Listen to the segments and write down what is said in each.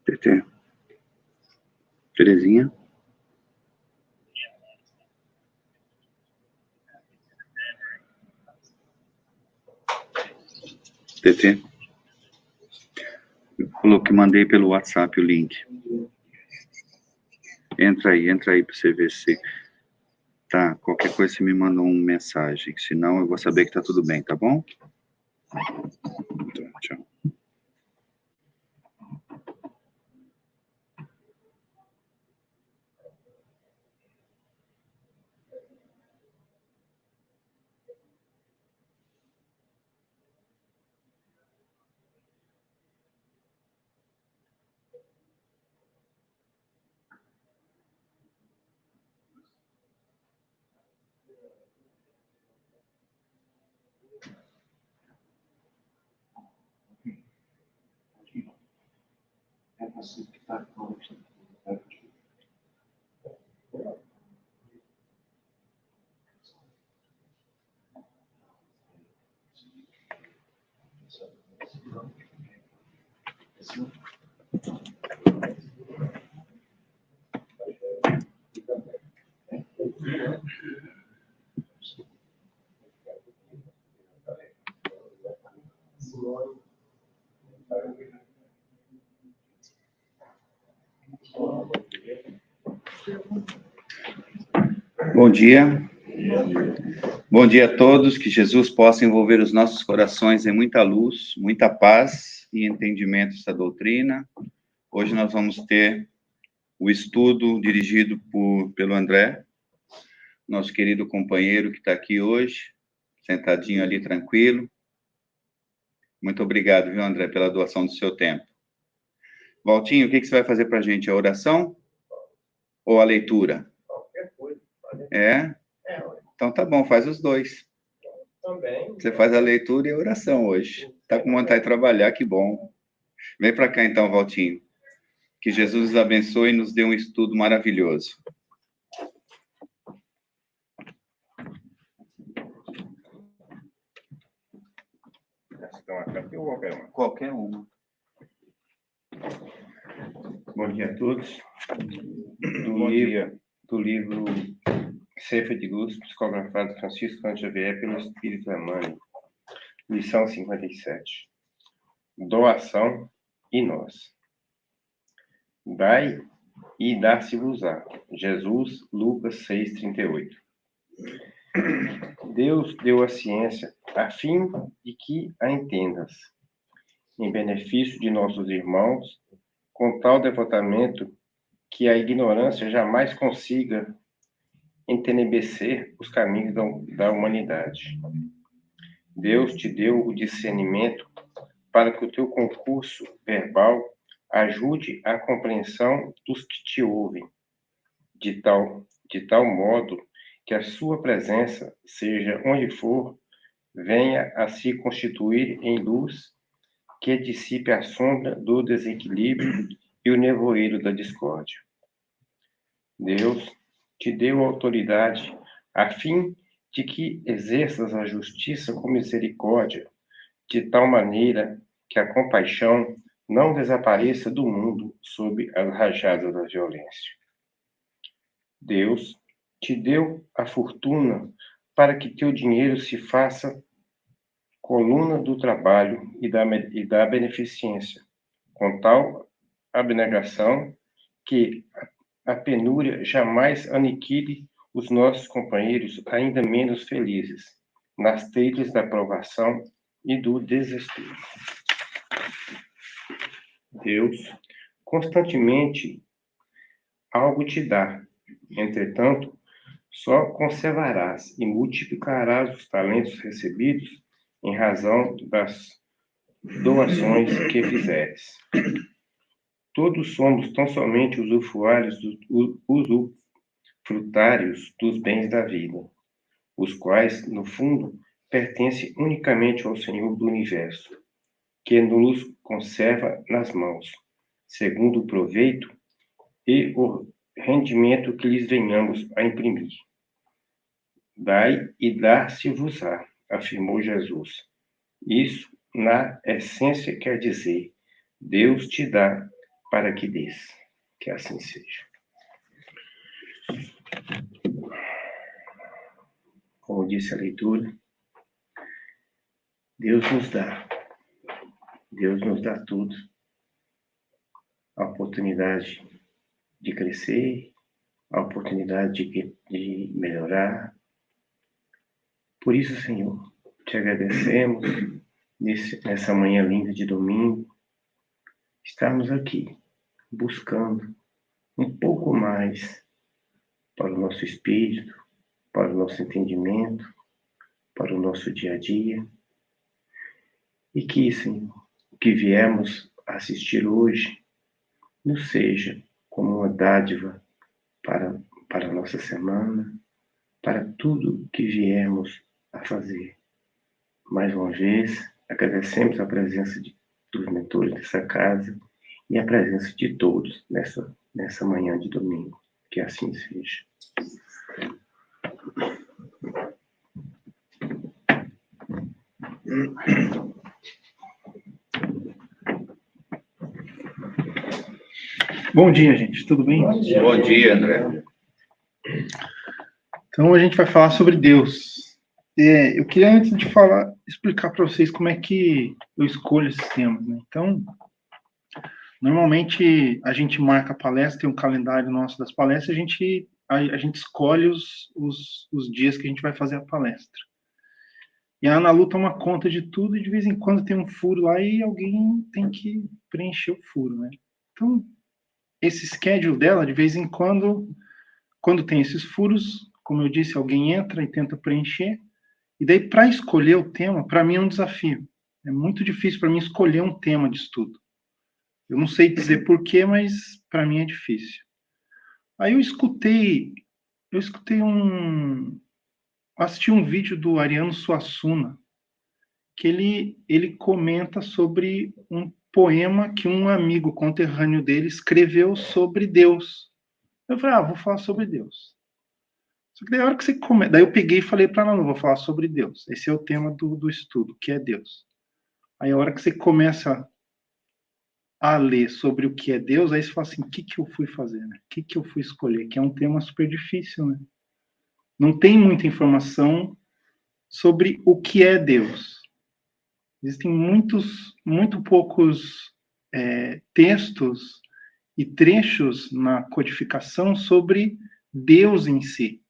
TT. Terezinha. TT. Mandei pelo WhatsApp o link. Entra aí para você ver se tá. Qualquer coisa você me manda uma mensagem, senão eu vou saber que tá tudo bem, tá bom? Então, tchau. Bom dia. Bom dia a todos, que Jesus possa envolver os nossos corações em muita luz, muita paz e entendimento dessa doutrina. Hoje nós vamos ter o estudo dirigido pelo André, nosso querido companheiro que está aqui hoje, sentadinho ali tranquilo. Muito obrigado, viu, André, pela doação do seu tempo. Valtinho, o que você vai fazer para a gente? A oração ou a leitura? Qualquer coisa. É? Então tá bom, faz os dois. Também. Você faz a leitura e a oração hoje. Tá com vontade de trabalhar, que bom. Vem para cá então, Valtinho. Que Jesus nos abençoe e nos dê um estudo maravilhoso. Qualquer uma. Bom dia a todos. Do livro Sefer de Luz, psicografado Francisco Cândido Xavier pelo Espírito Emmanuel. Lição 57. Doação e nós. Dai e dar-se-vos-á. Jesus, Lucas 6:38. Deus deu a ciência a fim de que a entendas, em benefício de nossos irmãos, com tal devotamento que a ignorância jamais consiga entenebrecer os caminhos da humanidade. Deus te deu o discernimento para que o teu concurso verbal ajude a compreensão dos que te ouvem, de tal modo que a sua presença, seja onde for, venha a se constituir em luz que dissipe a sombra do desequilíbrio e o nevoeiro da discórdia. Deus te deu autoridade a fim de que exerças a justiça com misericórdia, de tal maneira que a compaixão não desapareça do mundo sob as rajadas da violência. Deus te deu a fortuna para que teu dinheiro se faça coluna do trabalho e da beneficência, com tal abnegação que a penúria jamais aniquile os nossos companheiros ainda menos felizes, nas trilhas da provação e do desespero. Deus constantemente algo te dá, entretanto, só conservarás e multiplicarás os talentos recebidos em razão das doações que fizeres. Todos somos tão somente usufruários frutários dos bens da vida, os quais, no fundo, pertencem unicamente ao Senhor do Universo, que nos conserva nas mãos, segundo o proveito e o rendimento que lhes venhamos a imprimir. Dai e dar-se-vos-á, afirmou Jesus. Isso, na essência, quer dizer, Deus te dá para que dês. Que assim seja. Como disse a leitura, Deus nos dá tudo, a oportunidade de crescer, a oportunidade de melhorar. Por isso, Senhor, te agradecemos nessa manhã linda de domingo, estarmos aqui buscando um pouco mais para o nosso espírito, para o nosso entendimento, para o nosso dia a dia. E que, Senhor, o que viemos assistir hoje nos seja como uma dádiva para a nossa semana, para tudo que viemos a fazer. Mais uma vez, agradecemos a presença dos mentores dessa casa e a presença de todos nessa manhã de domingo. Que assim seja. Bom dia, gente. Tudo bem? Bom dia, André. Então, a gente vai falar sobre Deus. Eu queria, antes de falar, explicar para vocês como é que eu escolho esses temas, né? Então, normalmente, a gente marca a palestra, tem um calendário nosso das palestras, a gente escolhe os dias que a gente vai fazer a palestra. E a Ana Lu toma conta de tudo e, de vez em quando, tem um furo lá e alguém tem que preencher o furo, né? Então, esse schedule dela, de vez em quando tem esses furos, como eu disse, alguém entra e tenta preencher. E daí, para escolher o tema, para mim é um desafio. É muito difícil para mim escolher um tema de estudo. Eu não sei dizer porquê, mas para mim é difícil. Aí eu assisti um vídeo do Ariano Suassuna, que ele comenta sobre um poema que um amigo conterrâneo dele escreveu sobre Deus. Eu falei, vou falar sobre Deus. Só que daí a hora que você começa... Daí eu peguei e falei para ela, não, vou falar sobre Deus. Esse é o tema do estudo, que é Deus. Aí a hora que você começa a ler sobre o que é Deus, aí você fala assim, o que eu fui fazer, né? O que eu fui escolher? Que é um tema super difícil, né? Não tem muita informação sobre o que é Deus. Existem muito poucos textos e trechos na codificação sobre Deus em si.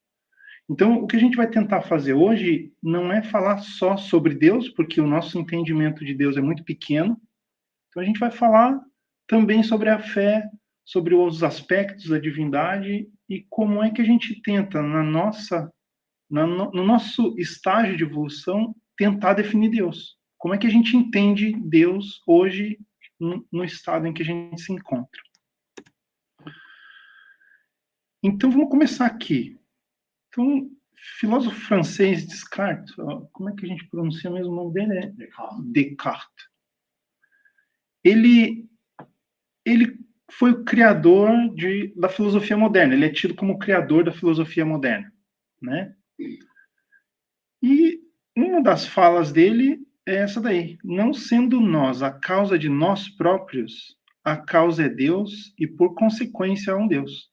Então, o que a gente vai tentar fazer hoje não é falar só sobre Deus, porque o nosso entendimento de Deus é muito pequeno. Então, a gente vai falar também sobre a fé, sobre os aspectos da divindade e como é que a gente tenta, no nosso estágio de evolução, tentar definir Deus. Como é que a gente entende Deus hoje no estado em que a gente se encontra. Então, vamos começar aqui. Então, filósofo francês Descartes, como é que a gente pronuncia mesmo o nome dele? Descartes. Ele foi o criador da filosofia moderna. Ele é tido como o criador da filosofia moderna, né? E uma das falas dele é essa daí: não sendo nós a causa de nós próprios, a causa é Deus e, por consequência, há um Deus.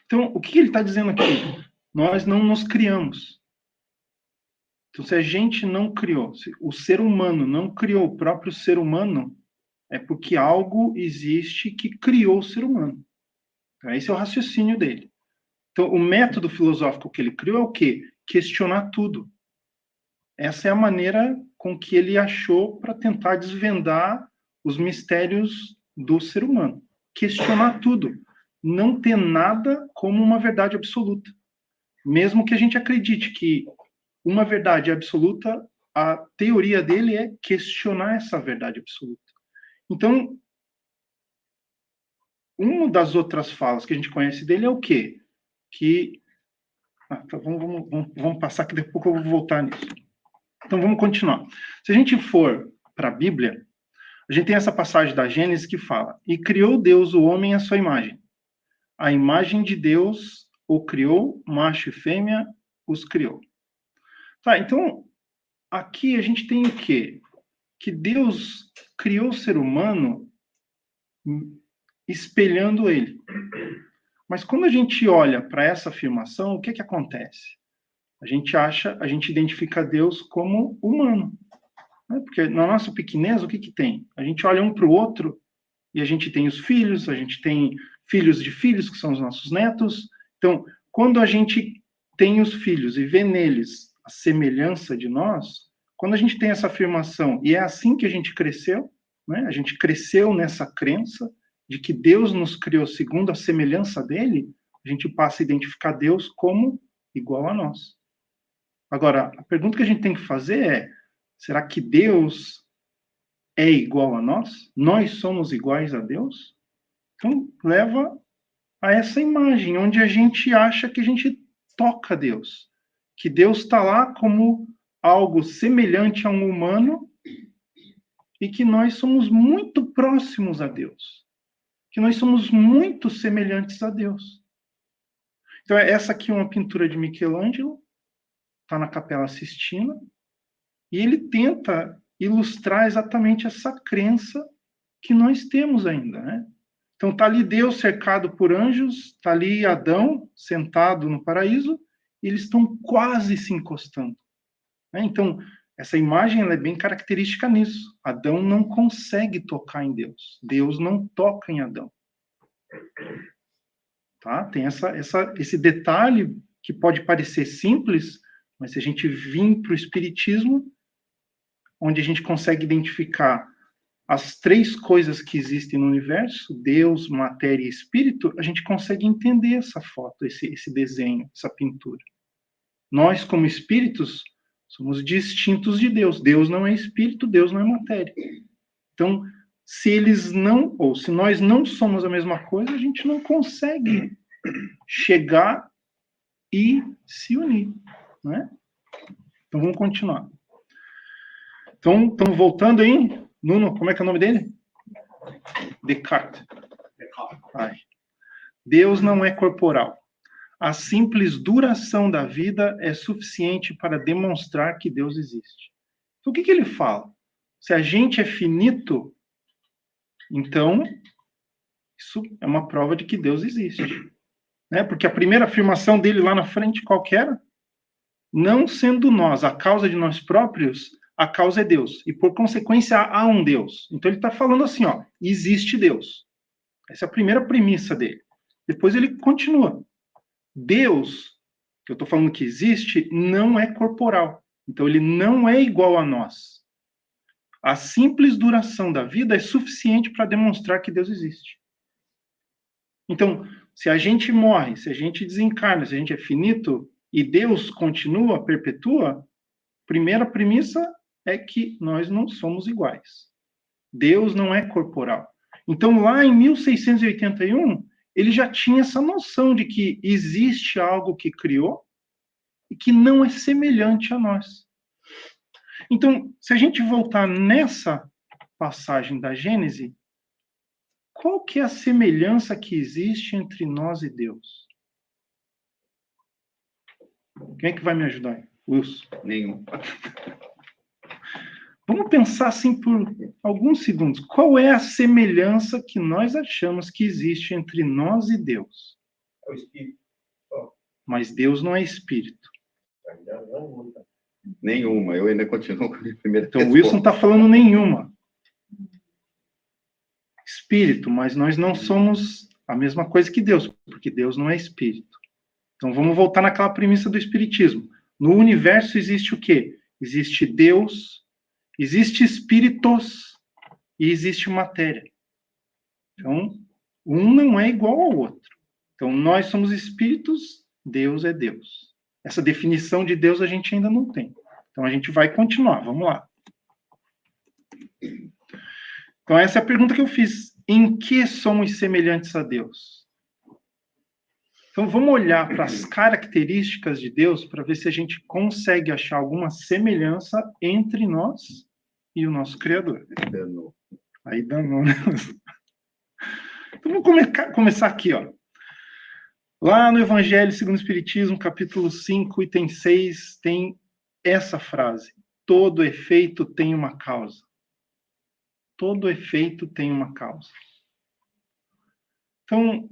Então, o que ele está dizendo aqui? Nós não nos criamos. Então, se a gente não criou, se o ser humano não criou o próprio ser humano, é porque algo existe que criou o ser humano. Então, esse é o raciocínio dele. Então, o método filosófico que ele criou é o quê? Questionar tudo. Essa é a maneira com que ele achou para tentar desvendar os mistérios do ser humano. Questionar tudo. Não ter nada como uma verdade absoluta. Mesmo que a gente acredite que uma verdade absoluta, a teoria dele é questionar essa verdade absoluta. Então, uma das outras falas que a gente conhece dele é o quê? Então vamos passar que daqui a pouco eu vou voltar nisso. Então vamos continuar. Se a gente for para a Bíblia, a gente tem essa passagem da Gênesis que fala: e criou Deus o homem à sua imagem. A imagem de Deus o criou, macho e fêmea os criou. Tá, então, aqui a gente tem o quê? Que Deus criou o ser humano espelhando ele. Mas quando a gente olha para essa afirmação, o que que acontece? A gente identifica Deus como humano. Né? Porque na nossa pequenez, o que que tem? A gente olha um para o outro e a gente tem os filhos, a gente tem filhos de filhos, que são os nossos netos. Então, quando a gente tem os filhos e vê neles a semelhança de nós, quando a gente tem essa afirmação, e é assim que a gente cresceu, né? A gente cresceu nessa crença de que Deus nos criou segundo a semelhança dele, a gente passa a identificar Deus como igual a nós. Agora, a pergunta que a gente tem que fazer é: será que Deus é igual a nós? Nós somos iguais a Deus? Então, leva a essa imagem, onde a gente acha que a gente toca Deus. Que Deus está lá como algo semelhante a um humano e que nós somos muito próximos a Deus. Que nós somos muito semelhantes a Deus. Então, essa aqui é uma pintura de Michelangelo, está na Capela Sistina, e ele tenta ilustrar exatamente essa crença que nós temos ainda, né? Então, está ali Deus cercado por anjos, está ali Adão sentado no paraíso, e eles estão quase se encostando. Né? Então, essa imagem ela é bem característica nisso. Adão não consegue tocar em Deus. Deus não toca em Adão. Tá? Tem esse detalhe que pode parecer simples, mas se a gente vir para o Espiritismo, onde a gente consegue identificar as três coisas que existem no universo, Deus, matéria e espírito, a gente consegue entender essa foto, esse desenho, essa pintura. Nós, como espíritos, somos distintos de Deus. Deus não é espírito, Deus não é matéria. Então, se nós não somos a mesma coisa, a gente não consegue chegar e se unir, né? Então, vamos continuar. Então, estamos voltando aí. Nuno, como é que é o nome dele? Descartes. Ai. Deus não é corporal. A simples duração da vida é suficiente para demonstrar que Deus existe. Então, o que ele fala? Se a gente é finito, então, isso é uma prova de que Deus existe. Né? Porque a primeira afirmação dele lá na frente, qual que era? Não sendo nós a causa de nós próprios, a causa é Deus. E, por consequência, há um Deus. Então, ele está falando assim, ó, existe Deus. Essa é a primeira premissa dele. Depois ele continua. Deus, que eu estou falando que existe, não é corporal. Então, ele não é igual a nós. A simples duração da vida é suficiente para demonstrar que Deus existe. Então, se a gente morre, se a gente desencarna, se a gente é finito, e Deus continua, perpetua, primeira premissa é que nós não somos iguais. Deus não é corporal. Então, lá em 1681, ele já tinha essa noção de que existe algo que criou e que não é semelhante a nós. Então, se a gente voltar nessa passagem da Gênese, qual que é a semelhança que existe entre nós e Deus? Quem é que vai me ajudar aí? Wilson? Nenhum. Vamos pensar assim por alguns segundos. Qual é a semelhança que nós achamos que existe entre nós e Deus? É o Espírito. Mas Deus não é espírito. Nenhuma. Eu ainda continuo com a primeira Então, o Wilson está falando nenhuma. Espírito, mas nós não somos a mesma coisa que Deus, porque Deus não é espírito. Então, vamos voltar naquela premissa do espiritismo. No universo existe o quê? Existe Deus, existe espíritos e existe matéria. Então, um não é igual ao outro. Então, nós somos espíritos, Deus é Deus. Essa definição de Deus a gente ainda não tem. Então, a gente vai continuar. Vamos lá. Então, essa é a pergunta que eu fiz. em que somos semelhantes a Deus? Então, vamos olhar para as características de Deus para ver se a gente consegue achar alguma semelhança entre nós e o nosso Criador. Danou. Aí danou, né? Então, vamos começar aqui, ó. Lá no Evangelho segundo o Espiritismo, capítulo 5, item 6, tem essa frase: todo efeito tem uma causa. Todo efeito tem uma causa. Então,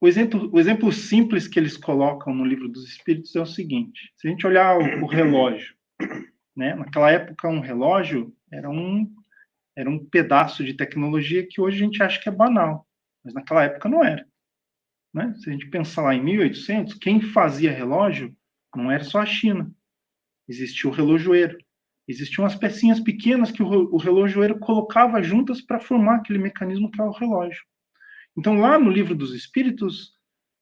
o exemplo simples que eles colocam no Livro dos Espíritos é o seguinte: se a gente olhar o relógio, né? Naquela época, um relógio era um pedaço de tecnologia que hoje a gente acha que é banal, mas naquela época não era. Né? Se a gente pensar lá em 1800, quem fazia relógio não era só a China. Existia o relojoeiro. Existiam as pecinhas pequenas que o relojoeiro colocava juntas para formar aquele mecanismo que é o relógio. Então, lá no Livro dos Espíritos,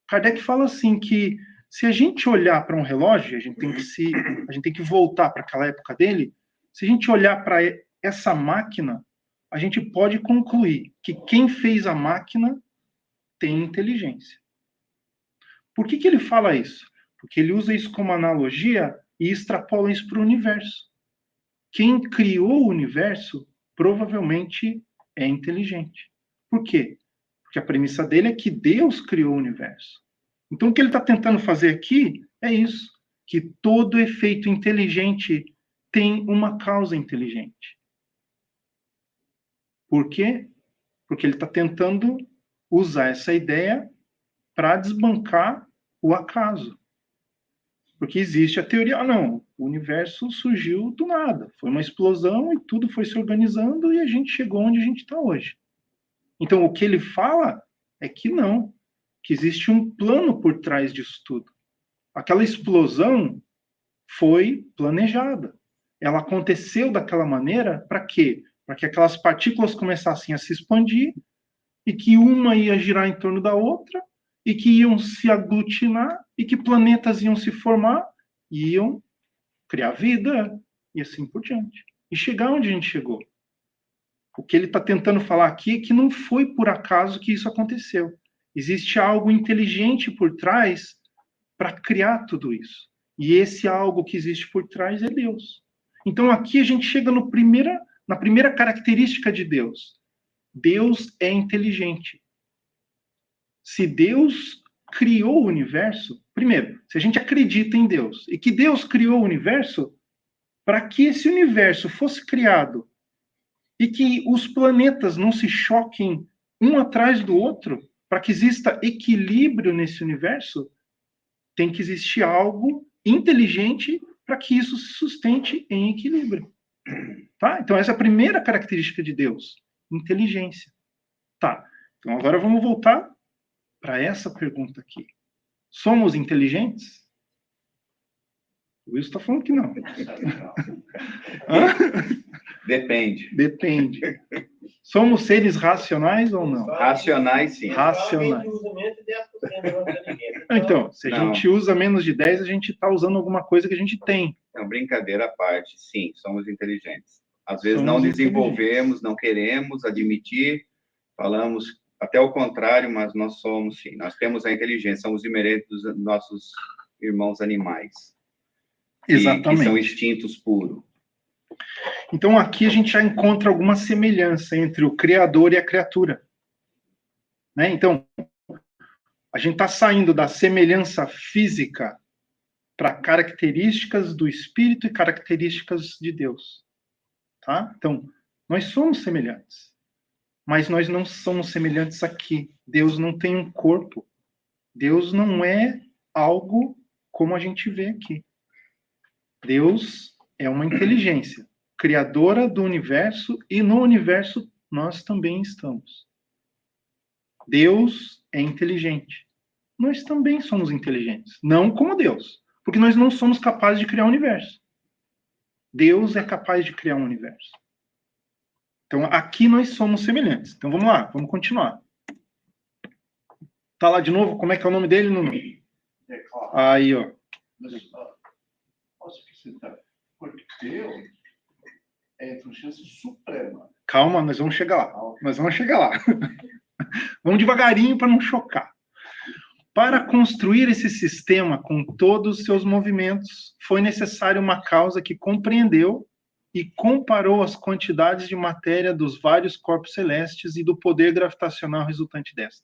Kardec fala assim que se a gente olhar para um relógio, a gente tem que voltar para aquela época dele, se a gente olhar para essa máquina, a gente pode concluir que quem fez a máquina tem inteligência. Por que ele fala isso? Porque ele usa isso como analogia e extrapola isso para o universo. Quem criou o universo provavelmente é inteligente. Por quê? Porque a premissa dele é que Deus criou o universo. Então, o que ele está tentando fazer aqui é isso, que todo efeito inteligente tem uma causa inteligente. Por quê? Porque ele está tentando usar essa ideia para desbancar o acaso. Porque existe a teoria, não, o universo surgiu do nada, foi uma explosão e tudo foi se organizando e a gente chegou onde a gente está hoje. Então, o que ele fala é que não, que existe um plano por trás disso tudo. Aquela explosão foi planejada. Ela aconteceu daquela maneira para quê? Para que aquelas partículas começassem a se expandir e que uma ia girar em torno da outra e que iam se aglutinar e que planetas iam se formar e iam criar vida e assim por diante. E chegar onde a gente chegou. O que ele está tentando falar aqui é que não foi por acaso que isso aconteceu. Existe algo inteligente por trás para criar tudo isso. E esse algo que existe por trás é Deus. Então aqui a gente chega na primeira característica de Deus. Deus é inteligente. Se Deus criou o universo, primeiro, se a gente acredita em Deus e que Deus criou o universo, para que esse universo fosse criado e que os planetas não se choquem um atrás do outro, para que exista equilíbrio nesse universo, tem que existir algo inteligente para que isso se sustente em equilíbrio. Tá? Então, essa é a primeira característica de Deus, inteligência. Tá. Então, agora vamos voltar para essa pergunta aqui. Somos inteligentes? O Wilson está falando que não. Depende. Depende. Somos seres racionais ou não? Racionais, sim. Racionais. Então, se a gente usa menos de 10, a gente está usando alguma coisa que a gente tem. Não, brincadeira à parte, sim, somos inteligentes. Às vezes não desenvolvemos, não queremos admitir, falamos até o contrário, mas nós somos, sim. Nós temos a inteligência, somos inerentes dos nossos irmãos animais. Exatamente. Que são instintos puros. Então, aqui a gente já encontra alguma semelhança entre o Criador e a criatura. Né? Então, a gente está saindo da semelhança física para características do Espírito e características de Deus. Tá? Então, nós somos semelhantes. Mas nós não somos semelhantes aqui. Deus não tem um corpo. Deus não é algo como a gente vê aqui. Deus é uma inteligência criadora do universo e no universo nós também estamos. Deus é inteligente. Nós também somos inteligentes. Não como Deus, porque nós não somos capazes de criar um universo. Deus é capaz de criar um universo. Então, aqui nós somos semelhantes. Então, vamos lá, vamos continuar. Tá lá de novo? Como é que é o nome dele, Nuno? Aí, ó. Posso acrescentar? Porque Deus é a inteligência suprema. Calma, nós vamos chegar lá. Nós vamos chegar lá. Vamos devagarinho para não chocar. Para construir esse sistema com todos os seus movimentos, foi necessária uma causa que compreendeu e comparou as quantidades de matéria dos vários corpos celestes e do poder gravitacional resultante desta.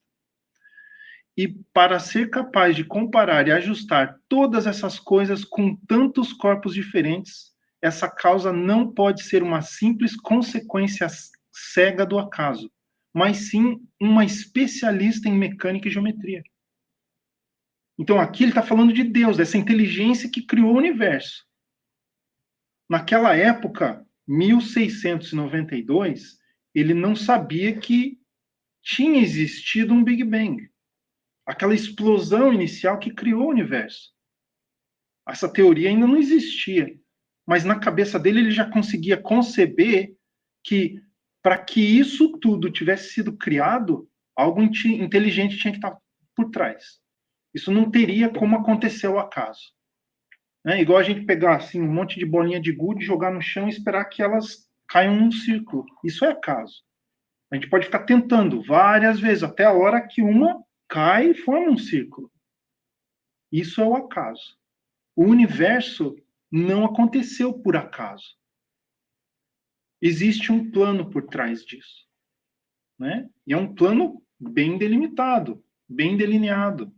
E para ser capaz de comparar e ajustar todas essas coisas com tantos corpos diferentes, essa causa não pode ser uma simples consequência cega do acaso, mas sim uma especialista em mecânica e geometria. Então aqui ele está falando de Deus, dessa inteligência que criou o universo. Naquela época, 1692, ele não sabia que tinha existido um Big Bang. Aquela explosão inicial que criou o universo. Essa teoria ainda não existia. Mas na cabeça dele ele já conseguia conceber que para que isso tudo tivesse sido criado, algo inteligente tinha que estar por trás. Isso não teria como acontecer ao acaso. Né? Igual a gente pegar assim, um monte de bolinha de gude, jogar no chão e esperar que elas caiam num círculo. Isso é acaso. A gente pode ficar tentando várias vezes, até a hora que uma cai e forma um círculo. Isso é o acaso. O universo não aconteceu por acaso. Existe um plano por trás disso. Né? E é um plano bem delimitado, bem delineado.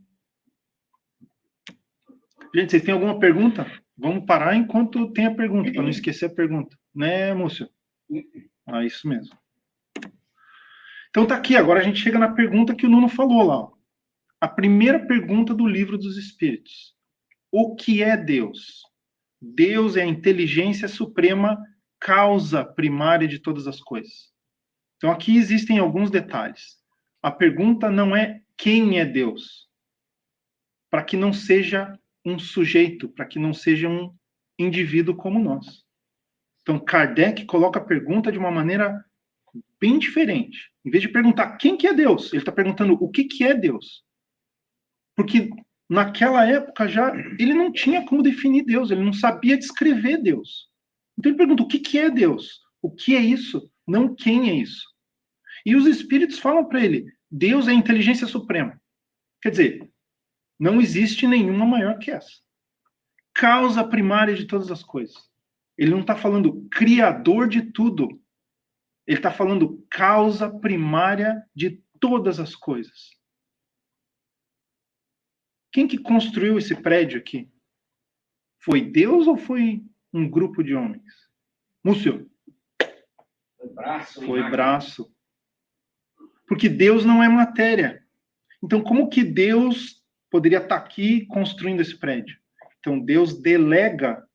Gente, vocês têm alguma pergunta? Vamos parar enquanto tem a pergunta, para não esquecer a pergunta. Né, Múcio? Ah, isso mesmo. Então tá aqui, agora a gente chega na pergunta que o Nuno falou lá. Ó. A primeira pergunta do Livro dos Espíritos. O que é Deus? Deus é a inteligência suprema, causa primária de todas as coisas. Então aqui existem alguns detalhes. A pergunta não é quem é Deus, para que não seja um sujeito, para que não seja um indivíduo como nós. Então Kardec coloca a pergunta de uma maneira bem diferente. Em vez de perguntar quem que é Deus, ele está perguntando o que é Deus. Porque naquela época já ele não tinha como definir Deus, ele não sabia descrever Deus. Então ele pergunta o que é Deus? O que é isso? Não quem é isso. E os espíritos falam para ele, Deus é a inteligência suprema. Quer dizer, não existe nenhuma maior que essa. Causa primária de todas as coisas. Ele não está falando criador de tudo. Ele está falando causa primária de todas as coisas. Quem que construiu esse prédio aqui? Foi Deus ou foi um grupo de homens? Múcio? Foi braço. Porque Deus não é matéria. Então, como que Deus poderia estar aqui construindo esse prédio? Então, Deus delega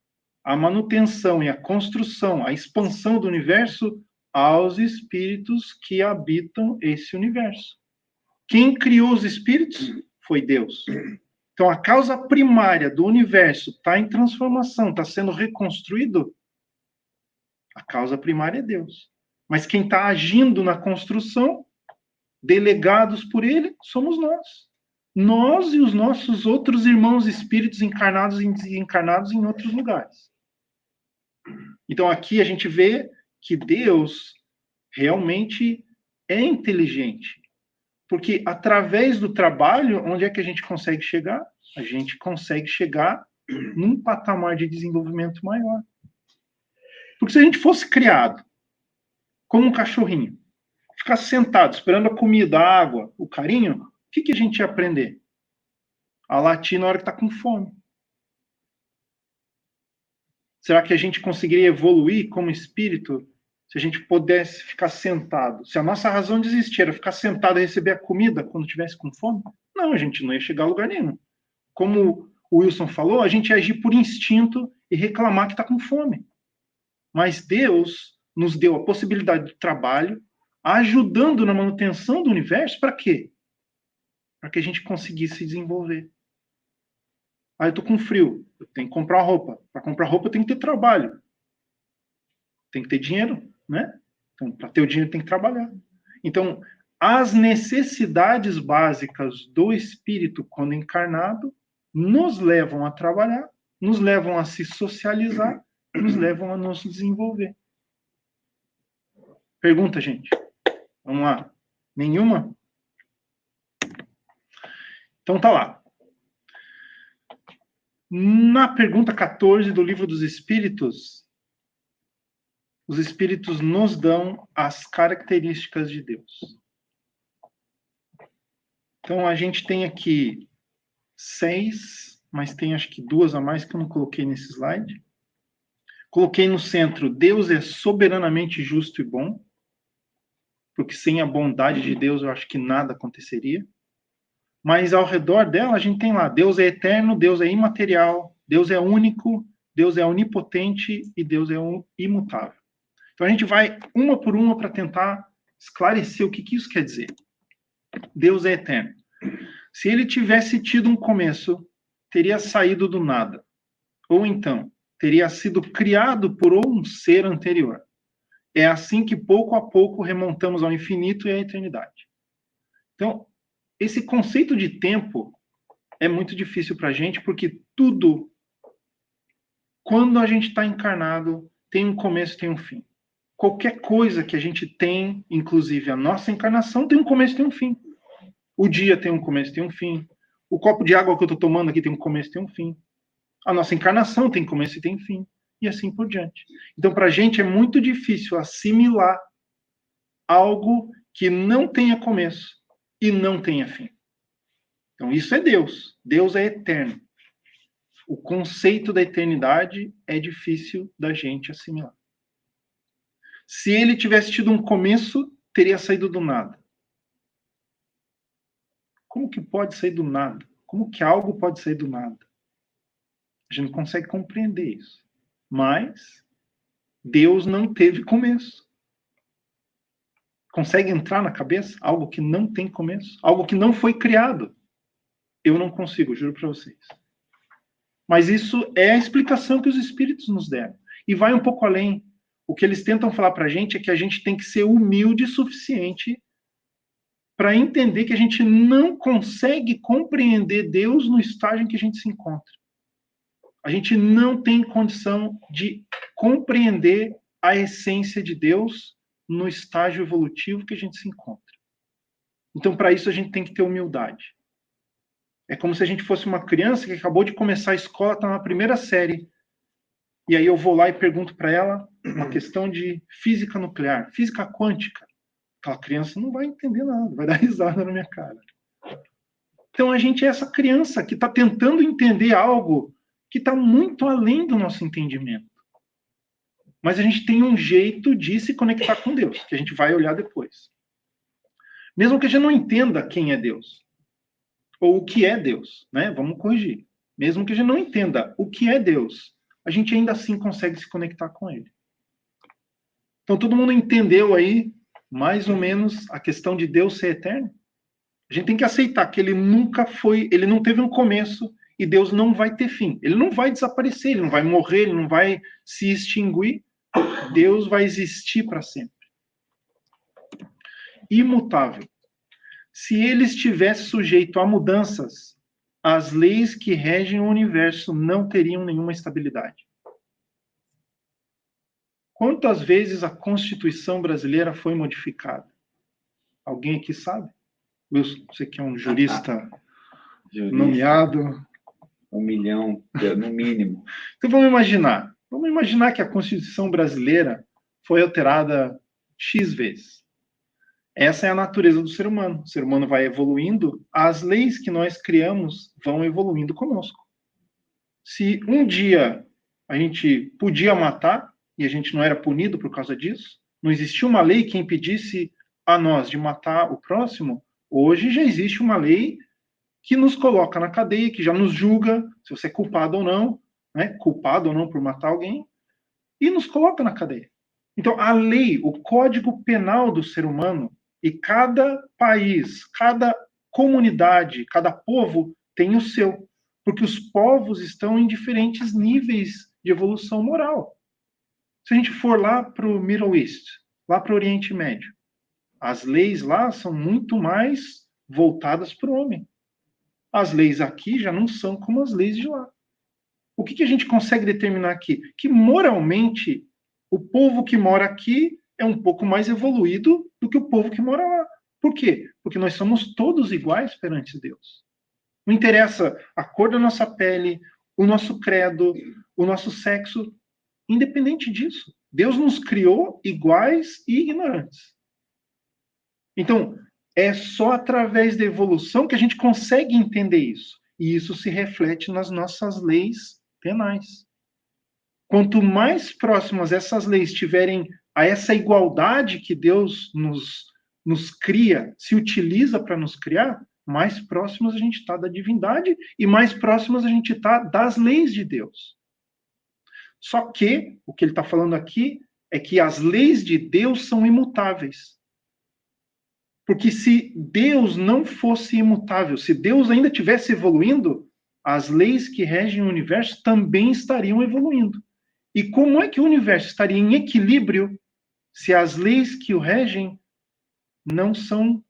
a manutenção e a construção, a expansão do universo aos espíritos que habitam esse universo. Quem criou os espíritos? Foi Deus. Então, a causa primária do universo está em transformação, está sendo reconstruído. A causa primária é Deus. Mas quem está agindo na construção, delegados por ele, somos nós. Nós e os nossos outros irmãos espíritos encarnados e desencarnados em outros lugares. Então, aqui a gente vê que Deus realmente é inteligente. Porque através do trabalho, onde é que a gente consegue chegar? A gente consegue chegar num patamar de desenvolvimento maior. Porque se a gente fosse criado como um cachorrinho, ficar sentado esperando a comida, a água, o carinho, o que a gente ia aprender? A latir na hora que está com fome. Será que a gente conseguiria evoluir como espírito se a gente pudesse ficar sentado? Se a nossa razão de existir era ficar sentado e receber a comida quando estivesse com fome? Não, a gente não ia chegar a lugar nenhum. Como o Wilson falou, a gente ia agir por instinto e reclamar que está com fome. Mas Deus nos deu a possibilidade de trabalho, ajudando na manutenção do universo, para quê? Para que a gente conseguisse se desenvolver. Ah, eu estou com frio, eu tenho que comprar roupa. Para comprar roupa eu tenho que ter trabalho. Tem que ter dinheiro, né? Então, para ter o dinheiro tem que trabalhar. Então, as necessidades básicas do espírito quando encarnado nos levam a trabalhar, nos levam a se socializar, nos levam a nos desenvolver. Pergunta, gente. Vamos lá. Nenhuma? Então tá lá. Na pergunta 14 do Livro dos Espíritos, os Espíritos nos dão as características de Deus. Então a gente tem aqui 6, mas tem acho que 2 a mais que eu não coloquei nesse slide. Coloquei no centro, Deus é soberanamente justo e bom, porque sem a bondade de Deus eu acho que nada aconteceria. Mas ao redor dela a gente tem lá, Deus é eterno, Deus é imaterial, Deus é único, Deus é onipotente e Deus é imutável. Então a gente vai uma por uma para tentar esclarecer o que isso quer dizer. Deus é eterno. Se ele tivesse tido um começo, teria saído do nada. Ou então, teria sido criado por um ser anterior. É assim que pouco a pouco remontamos ao infinito e à eternidade. Então, esse conceito de tempo é muito difícil para a gente, porque tudo, quando a gente está encarnado, tem um começo e tem um fim. Qualquer coisa que a gente tem, inclusive a nossa encarnação, tem um começo e tem um fim. O dia tem um começo e tem um fim. O copo de água que eu estou tomando aqui tem um começo e tem um fim. A nossa encarnação tem começo e tem fim. E assim por diante. Então, para a gente é muito difícil assimilar algo que não tenha começo e não tenha fim. Então, isso é Deus. Deus é eterno. O conceito da eternidade é difícil da gente assimilar. Se ele tivesse tido um começo, teria saído do nada. Como que pode sair do nada? Como que algo pode sair do nada? A gente não consegue compreender isso. Mas Deus não teve começo. Consegue entrar na cabeça algo que não tem começo? Algo que não foi criado? Eu não consigo, juro para vocês. Mas isso é a explicação que os espíritos nos deram. E vai um pouco além. O que eles tentam falar para a gente é que a gente tem que ser humilde o suficiente para entender que a gente não consegue compreender Deus no estágio em que a gente se encontra. A gente não tem condição de compreender a essência de Deus no estágio evolutivo que a gente se encontra. Então, para isso, a gente tem que ter humildade. É como se a gente fosse uma criança que acabou de começar a escola, está na primeira série. E aí eu vou lá e pergunto para ela uma questão de física nuclear, física quântica. Aquela criança não vai entender nada, vai dar risada na minha cara. Então, a gente é essa criança que está tentando entender algo que está muito além do nosso entendimento. Mas a gente tem um jeito de se conectar com Deus, que a gente vai olhar depois. Mesmo que a gente não entenda quem é Deus, ou o que é Deus, né? Vamos corrigir. Mesmo que a gente não entenda o que é Deus, a gente ainda assim consegue se conectar com Ele. Então, todo mundo entendeu aí, mais ou menos, a questão de Deus ser eterno? A gente tem que aceitar que Ele nunca foi, Ele não teve um começo, e Deus não vai ter fim. Ele não vai desaparecer, Ele não vai morrer, Ele não vai se extinguir. Deus vai existir para sempre. Imutável. Se Ele estivesse sujeito a mudanças, as leis que regem o universo não teriam nenhuma estabilidade. Quantas vezes a Constituição brasileira foi modificada? Alguém aqui sabe? Wilson, você que é um jurista nomeado. 1 milhão, no mínimo. Então vamos imaginar. Vamos imaginar que a Constituição brasileira foi alterada X vezes. Essa é a natureza do ser humano. O ser humano vai evoluindo, as leis que nós criamos vão evoluindo conosco. Se um dia a gente podia matar, e a gente não era punido por causa disso, não existia uma lei que impedisse a nós de matar o próximo, hoje já existe uma lei que nos coloca na cadeia, que já nos julga se você é culpado ou não, né? Culpado ou não por matar alguém, e nos coloca na cadeia. Então, a lei, o código penal do ser humano, e cada país, cada comunidade, cada povo tem o seu, porque os povos estão em diferentes níveis de evolução moral. Se a gente for lá para o Middle East, lá para o Oriente Médio, as leis lá são muito mais voltadas para o homem. As leis aqui já não são como as leis de lá. O que a gente consegue determinar aqui? Que moralmente, o povo que mora aqui é um pouco mais evoluído do que o povo que mora lá. Por quê? Porque nós somos todos iguais perante Deus. Não interessa a cor da nossa pele, o nosso credo, o nosso sexo, independente disso. Deus nos criou iguais e ignorantes. Então, é só através da evolução que a gente consegue entender isso. E isso se reflete nas nossas leis penais. Quanto mais próximas essas leis estiverem a essa igualdade que Deus nos cria, se utiliza para nos criar, mais próximos a gente está da divindade e mais próximos a gente está das leis de Deus. Só que, o que ele está falando aqui é que as leis de Deus são imutáveis. Porque se Deus não fosse imutável, se Deus ainda estivesse evoluindo, as leis que regem o universo também estariam evoluindo. E como é que o universo estaria em equilíbrio se as leis que o regem não são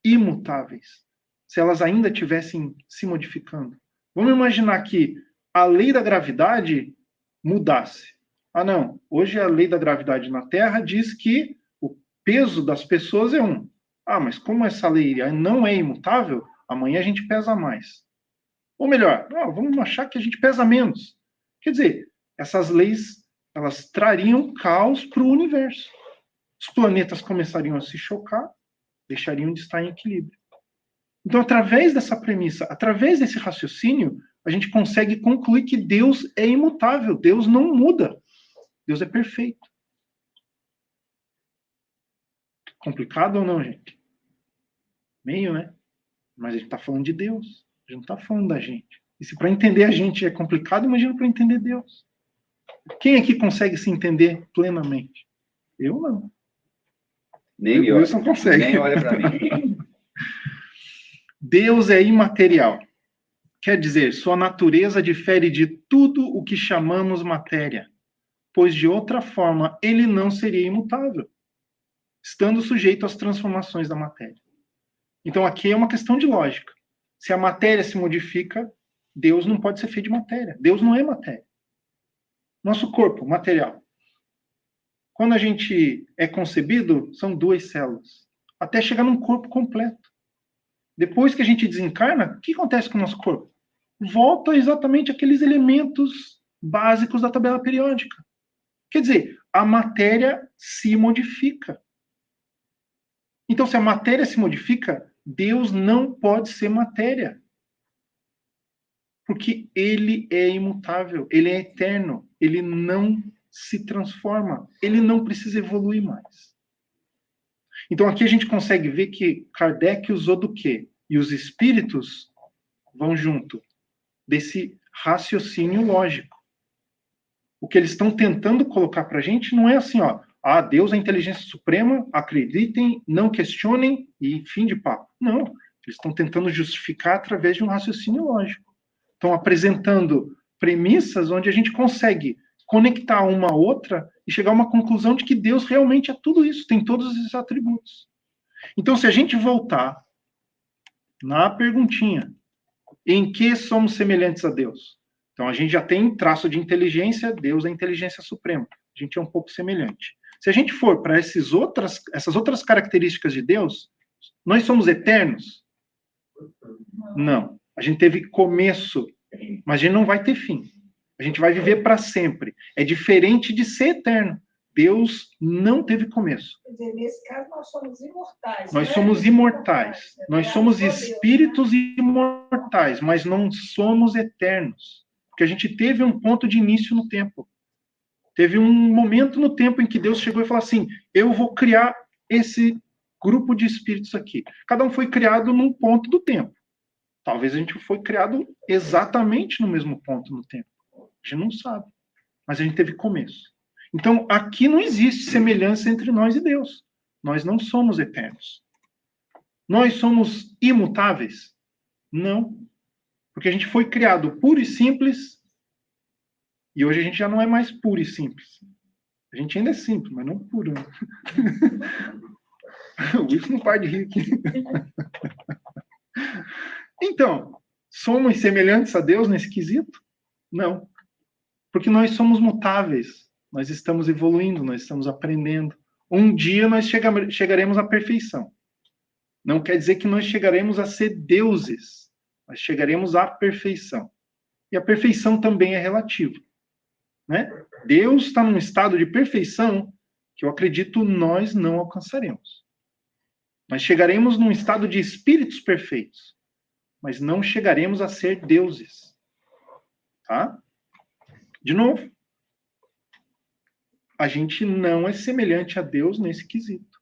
imutáveis? Se elas ainda estivessem se modificando. Vamos imaginar que a lei da gravidade mudasse. Ah, não. Hoje a lei da gravidade na Terra diz que o peso das pessoas é 1. Ah, mas como essa lei não é imutável, amanhã a gente pesa mais. Ou melhor, vamos achar que a gente pesa menos. Quer dizer, essas leis, elas trariam caos para o universo. Os planetas começariam a se chocar, deixariam de estar em equilíbrio. Então, através dessa premissa, através desse raciocínio, a gente consegue concluir que Deus é imutável, Deus não muda, Deus é perfeito. Complicado ou não, gente? Meio, né? Mas a gente está falando de Deus, a gente não está falando da gente. E se para entender a gente é complicado, imagina para entender Deus. Quem aqui consegue se entender plenamente? Eu não. Nem o Wilson consegue. Nem olha para mim. Deus é imaterial. Quer dizer, sua natureza difere de tudo o que chamamos matéria, pois de outra forma ele não seria imutável, estando sujeito às transformações da matéria. Então aqui é uma questão de lógica. Se a matéria se modifica, Deus não pode ser feito de matéria. Deus não é matéria. Nosso corpo, material. Quando a gente é concebido, são 2 células, até chegar num corpo completo. Depois que a gente desencarna, o que acontece com o nosso corpo? Volta exatamente aqueles elementos básicos da tabela periódica. Quer dizer, a matéria se modifica. Então, se a matéria se modifica, Deus não pode ser matéria. Porque ele é imutável, ele é eterno, ele não se transforma, ele não precisa evoluir mais. Então, aqui a gente consegue ver que Kardec usou do quê? E os espíritos vão junto desse raciocínio lógico. O que eles estão tentando colocar para a gente não é assim, Deus é a inteligência suprema, acreditem, não questionem e fim de papo. Não, eles estão tentando justificar através de um raciocínio lógico. Estão apresentando premissas onde a gente consegue conectar uma a outra e chegar a uma conclusão de que Deus realmente é tudo isso, tem todos esses atributos. Então, se a gente voltar na perguntinha, em que somos semelhantes a Deus? Então, a gente já tem traço de inteligência, Deus é a inteligência suprema. A gente é um pouco semelhante. Se a gente for para essas outras características de Deus, nós somos eternos? Não. A gente teve começo, mas a gente não vai ter fim. A gente vai viver para sempre. É diferente de ser eterno. Deus não teve começo. Quer dizer, nesse caso, nós somos imortais. Nós somos imortais. Nós somos espíritos imortais, mas não somos eternos. Porque a gente teve um ponto de início no tempo. Teve um momento no tempo em que Deus chegou e falou assim, eu vou criar esse grupo de espíritos aqui. Cada um foi criado num ponto do tempo. Talvez a gente foi criado exatamente no mesmo ponto no tempo. A gente não sabe. Mas a gente teve começo. Então, aqui não existe semelhança entre nós e Deus. Nós não somos eternos. Nós somos imutáveis? Não. Porque a gente foi criado puro e simples, e hoje a gente já não é mais puro e simples. A gente ainda é simples, mas não puro. Né? O Wilson não para de rir aqui. Então, somos semelhantes a Deus nesse quesito? Não. Porque nós somos mutáveis. Nós estamos evoluindo, nós estamos aprendendo. um dia nós chegaremos à perfeição. Não quer dizer que nós chegaremos a ser deuses, mas chegaremos à perfeição. E a perfeição também é relativa, né? Deus está num estado de perfeição que eu acredito nós não alcançaremos. Nós chegaremos num estado de espíritos perfeitos, mas não chegaremos a ser deuses. Tá? De novo, a gente não é semelhante a Deus nesse quesito.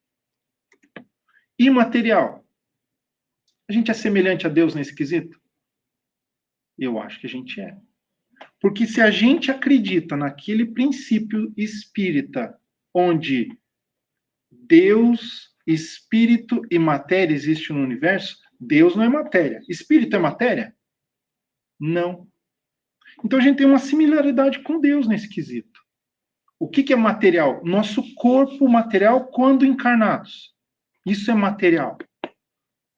Imaterial. A gente é semelhante a Deus nesse quesito? Eu acho que a gente é. Porque se a gente acredita naquele princípio espírita, onde Deus, espírito e matéria existem no universo, Deus não é matéria. Espírito é matéria? Não. Então a gente tem uma similaridade com Deus nesse quesito. O que é material? Nosso corpo material quando encarnados. Isso é material.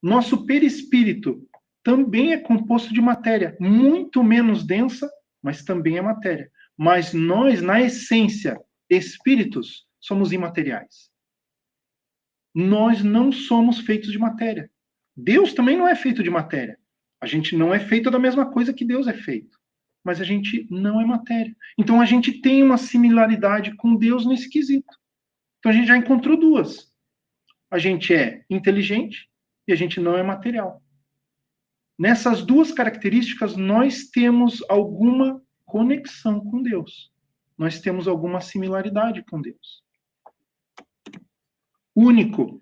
Nosso perispírito também é composto de matéria, muito menos densa, mas também é matéria. Mas nós, na essência, espíritos, somos imateriais. Nós não somos feitos de matéria. Deus também não é feito de matéria. A gente não é feito da mesma coisa que Deus é feito. Mas a gente não é matéria. Então a gente tem uma similaridade com Deus nesse quesito. Então a gente já encontrou duas. A gente é inteligente e a gente não é material. Nessas duas características, nós temos alguma conexão com Deus. Nós temos alguma similaridade com Deus. Único.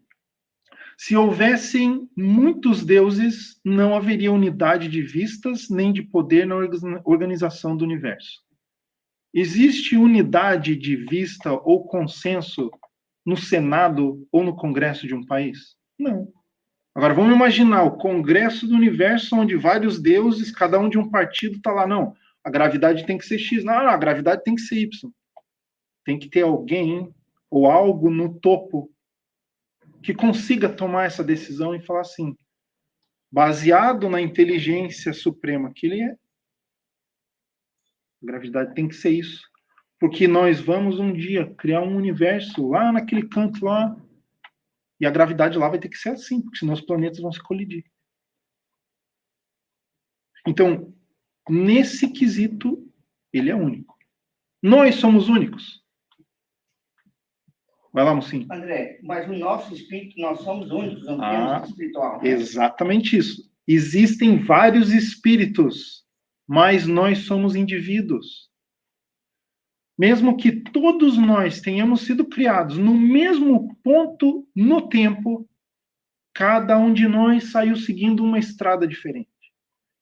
Se houvessem muitos deuses, não haveria unidade de vistas nem de poder na organização do universo. Existe unidade de vista ou consenso no Senado ou no Congresso de um país? Não. Agora, vamos imaginar o Congresso do Universo, onde vários deuses, cada um de um partido, está lá. Não, a gravidade tem que ser X. Não, a gravidade tem que ser Y. Tem que ter alguém ou algo no topo que consiga tomar essa decisão e falar assim, baseado na inteligência suprema que ele é, a gravidade tem que ser isso. Porque nós vamos um dia criar um universo lá naquele canto lá, e a gravidade lá vai ter que ser assim, porque senão os planetas vão se colidir. Então, nesse quesito, ele é único. Nós somos únicos. Vai lá, mocinho. André, mas o nosso espírito, nós somos únicos, não temos espiritual. Né? Exatamente isso. Existem vários espíritos, mas nós somos indivíduos. Mesmo que todos nós tenhamos sido criados no mesmo ponto no tempo, cada um de nós saiu seguindo uma estrada diferente.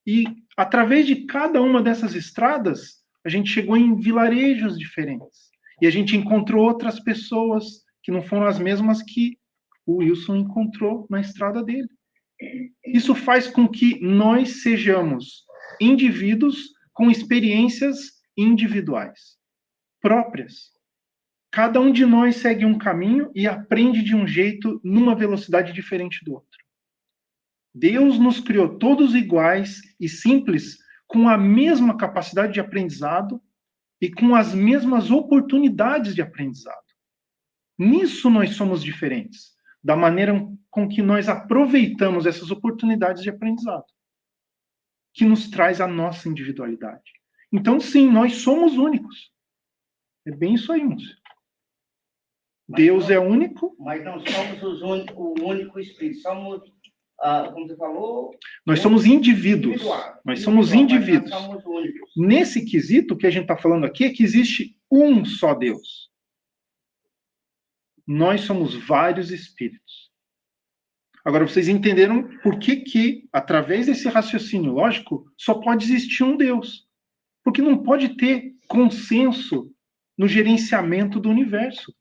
E, através de cada uma dessas estradas, a gente chegou em vilarejos diferentes. E a gente encontrou outras pessoas que não foram as mesmas que o Wilson encontrou na estrada dele. Isso faz com que nós sejamos indivíduos com experiências individuais, próprias. Cada um de nós segue um caminho e aprende de um jeito, numa velocidade diferente do outro. Deus nos criou todos iguais e simples, com a mesma capacidade de aprendizado e com as mesmas oportunidades de aprendizado. Nisso nós somos diferentes, da maneira com que nós aproveitamos essas oportunidades de aprendizado, que nos traz a nossa individualidade. Então, sim, nós somos únicos. É bem isso aí, Múcio. Deus é único. Mas não somos o único espírito, somos, como você falou... Nós somos indivíduos. Nós somos indivíduos. Nós somos únicos. Nesse quesito, o que a gente está falando aqui é que existe um só Deus. Nós somos vários espíritos. Agora, vocês entenderam por que, através desse raciocínio lógico, só pode existir um Deus. Porque não pode ter consenso no gerenciamento do universo.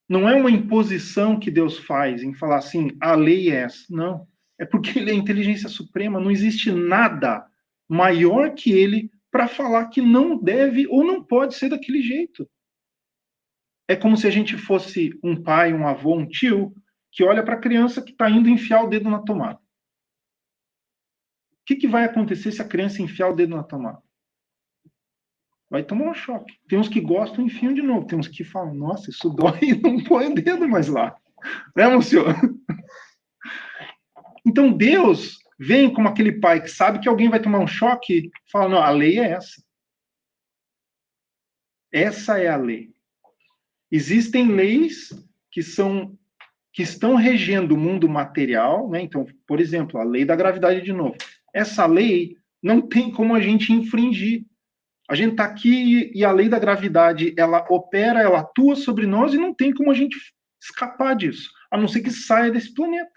Não é uma imposição que Deus faz em falar assim, a lei é essa. Não. É porque ele é a inteligência suprema. Não existe nada maior que ele para falar que não deve ou não pode ser daquele jeito. É como se a gente fosse um pai, um avô, um tio, que olha para a criança que está indo enfiar o dedo na tomada. O que vai acontecer se a criança enfiar o dedo na tomada? vai tomar um choque. Tem uns que gostam e enfiam de novo. Tem uns que falam, nossa, isso dói e não põe o dedo mais lá. Né, senhor? Então, Deus vem como aquele pai que sabe que alguém vai tomar um choque e fala, não, a lei é essa. Essa é a lei. Existem leis que estão regendo o mundo material, né? Então, por exemplo, a lei da gravidade de novo. Essa lei não tem como a gente infringir. A gente está aqui e a lei da gravidade, ela opera, ela atua sobre nós e não tem como a gente escapar disso, a não ser que saia desse planeta.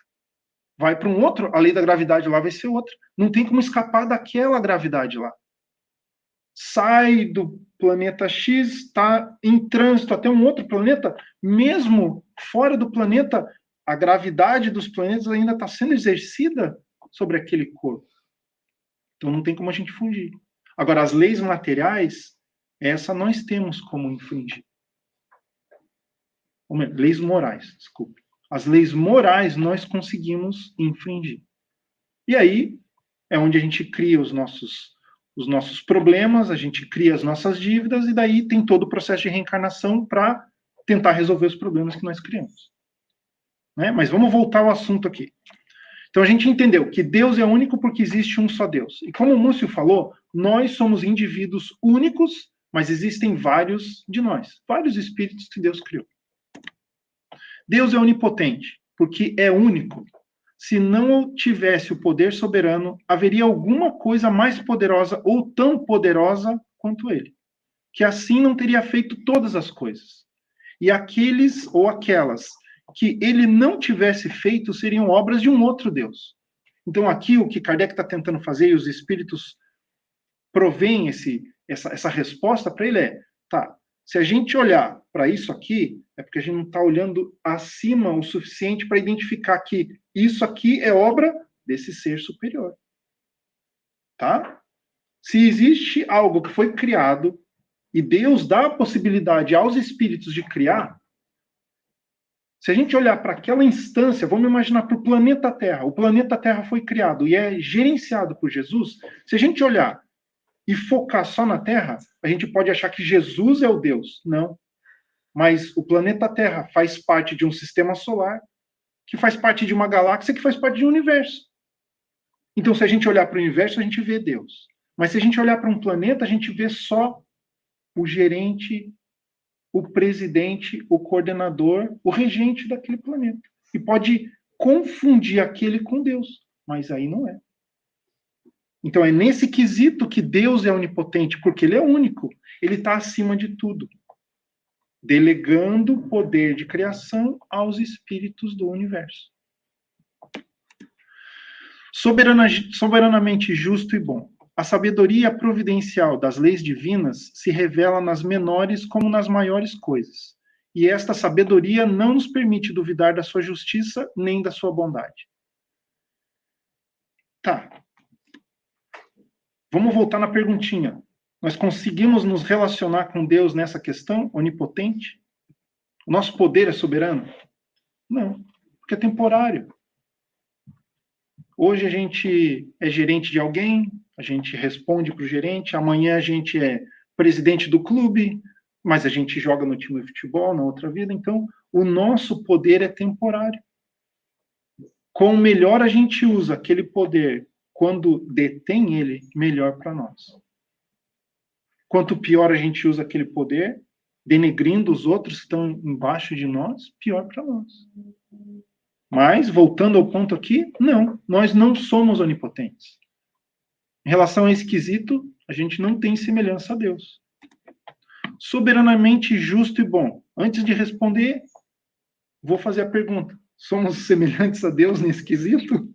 Vai para um outro, a lei da gravidade lá vai ser outra. Não tem como escapar daquela gravidade lá. Sai do planeta X, está em trânsito até um outro planeta, mesmo fora do planeta, a gravidade dos planetas ainda está sendo exercida sobre aquele corpo. Então não tem como a gente fugir. Agora, as leis materiais, essa nós temos como infringir. Leis morais, desculpe. As leis morais nós conseguimos infringir. E aí é onde a gente cria os nossos problemas, a gente cria as nossas dívidas, e daí tem todo o processo de reencarnação para tentar resolver os problemas que nós criamos. Né? Mas vamos voltar ao assunto aqui. Então a gente entendeu que Deus é único porque existe um só Deus. E como o Múcio falou, nós somos indivíduos únicos, mas existem vários de nós, vários espíritos que Deus criou. Deus é onipotente, porque é único. Se não tivesse o poder soberano, haveria alguma coisa mais poderosa ou tão poderosa quanto ele, que assim não teria feito todas as coisas. E aqueles ou aquelas que ele não tivesse feito seriam obras de um outro Deus. Então aqui o que Kardec está tentando fazer, e os espíritos provêm essa resposta para ele tá, se a gente olhar para isso aqui, é porque a gente não está olhando acima o suficiente para identificar que isso aqui é obra desse ser superior. Tá? Se existe algo que foi criado e Deus dá a possibilidade aos espíritos de criar, se a gente olhar para aquela instância, vamos imaginar para o planeta Terra. O planeta Terra foi criado e é gerenciado por Jesus. Se a gente olhar e focar só na Terra, a gente pode achar que Jesus é o Deus. Não. Mas o planeta Terra faz parte de um sistema solar, que faz parte de uma galáxia, que faz parte de um universo. Então, se a gente olhar para o universo, a gente vê Deus. Mas se a gente olhar para um planeta, a gente vê só o gerente, o presidente, o coordenador, o regente daquele planeta. E pode confundir aquele com Deus. Mas aí não é. Então, é nesse quesito que Deus é onipotente, porque ele é único. Ele está acima de tudo, delegando o poder de criação aos espíritos do universo. Soberanamente justo e bom. A sabedoria providencial das leis divinas se revela nas menores como nas maiores coisas. E esta sabedoria não nos permite duvidar da sua justiça nem da sua bondade. Tá. Vamos voltar na perguntinha. Nós conseguimos nos relacionar com Deus nessa questão onipotente? O nosso poder é soberano? Não, porque é temporário. Hoje a gente é gerente de alguém, a gente responde para o gerente, amanhã a gente é presidente do clube, mas a gente joga no time de futebol, na outra vida. Então, o nosso poder é temporário. Quanto melhor a gente usa aquele poder quando detém ele, melhor para nós. Quanto pior a gente usa aquele poder, denegrindo os outros que estão embaixo de nós, pior para nós. Mas, voltando ao ponto aqui, não, nós não somos onipotentes. Em relação a esse quesito, a gente não tem semelhança a Deus. Soberanamente justo e bom. Antes de responder, vou fazer a pergunta. Somos semelhantes a Deus nesse quesito?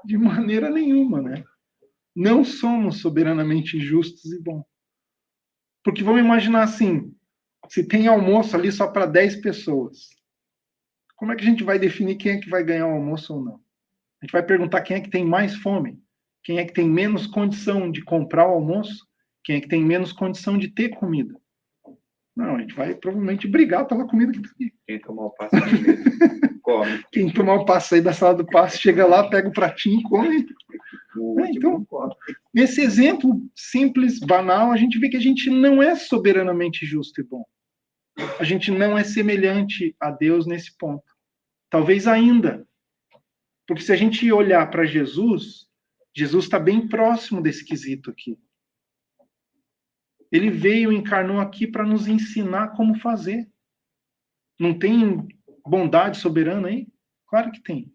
De maneira nenhuma, né? Não somos soberanamente justos e bons. Porque vamos imaginar assim, se tem almoço ali só para 10 pessoas, como é que a gente vai definir quem é que vai ganhar o almoço ou não? A gente vai perguntar quem é que tem mais fome, quem é que tem menos condição de comprar o almoço, quem é que tem menos condição de ter comida. Não, a gente vai provavelmente brigar pela comida que tem. Quem tomar o passe primeiro, come. Quem tomar o passe aí da sala do passe, chega lá, pega o pratinho e come. Então, nesse exemplo simples, banal, a gente vê que a gente não é soberanamente justo e bom. A gente não é semelhante a Deus nesse ponto. Talvez ainda. Porque se a gente olhar para Jesus, Jesus está bem próximo desse quesito aqui. Ele veio, encarnou aqui para nos ensinar como fazer. Não tem bondade soberana aí? Claro que tem.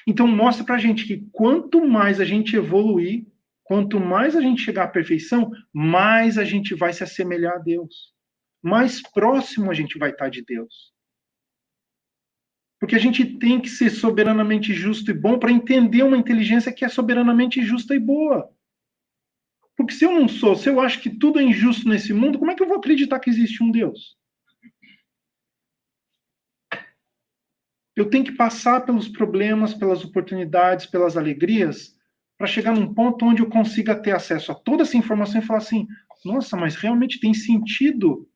Então mostra para a gente que quanto mais a gente evoluir, quanto mais a gente chegar à perfeição, mais a gente vai se assemelhar a Deus. Mais próximo a gente vai estar de Deus. Porque a gente tem que ser soberanamente justo e bom para entender uma inteligência que é soberanamente justa e boa. Porque se eu não sou, se eu acho que tudo é injusto nesse mundo, como é que eu vou acreditar que existe um Deus? Eu tenho que passar pelos problemas, pelas oportunidades, pelas alegrias, para chegar num ponto onde eu consiga ter acesso a toda essa informação e falar assim, nossa, mas realmente tem sentido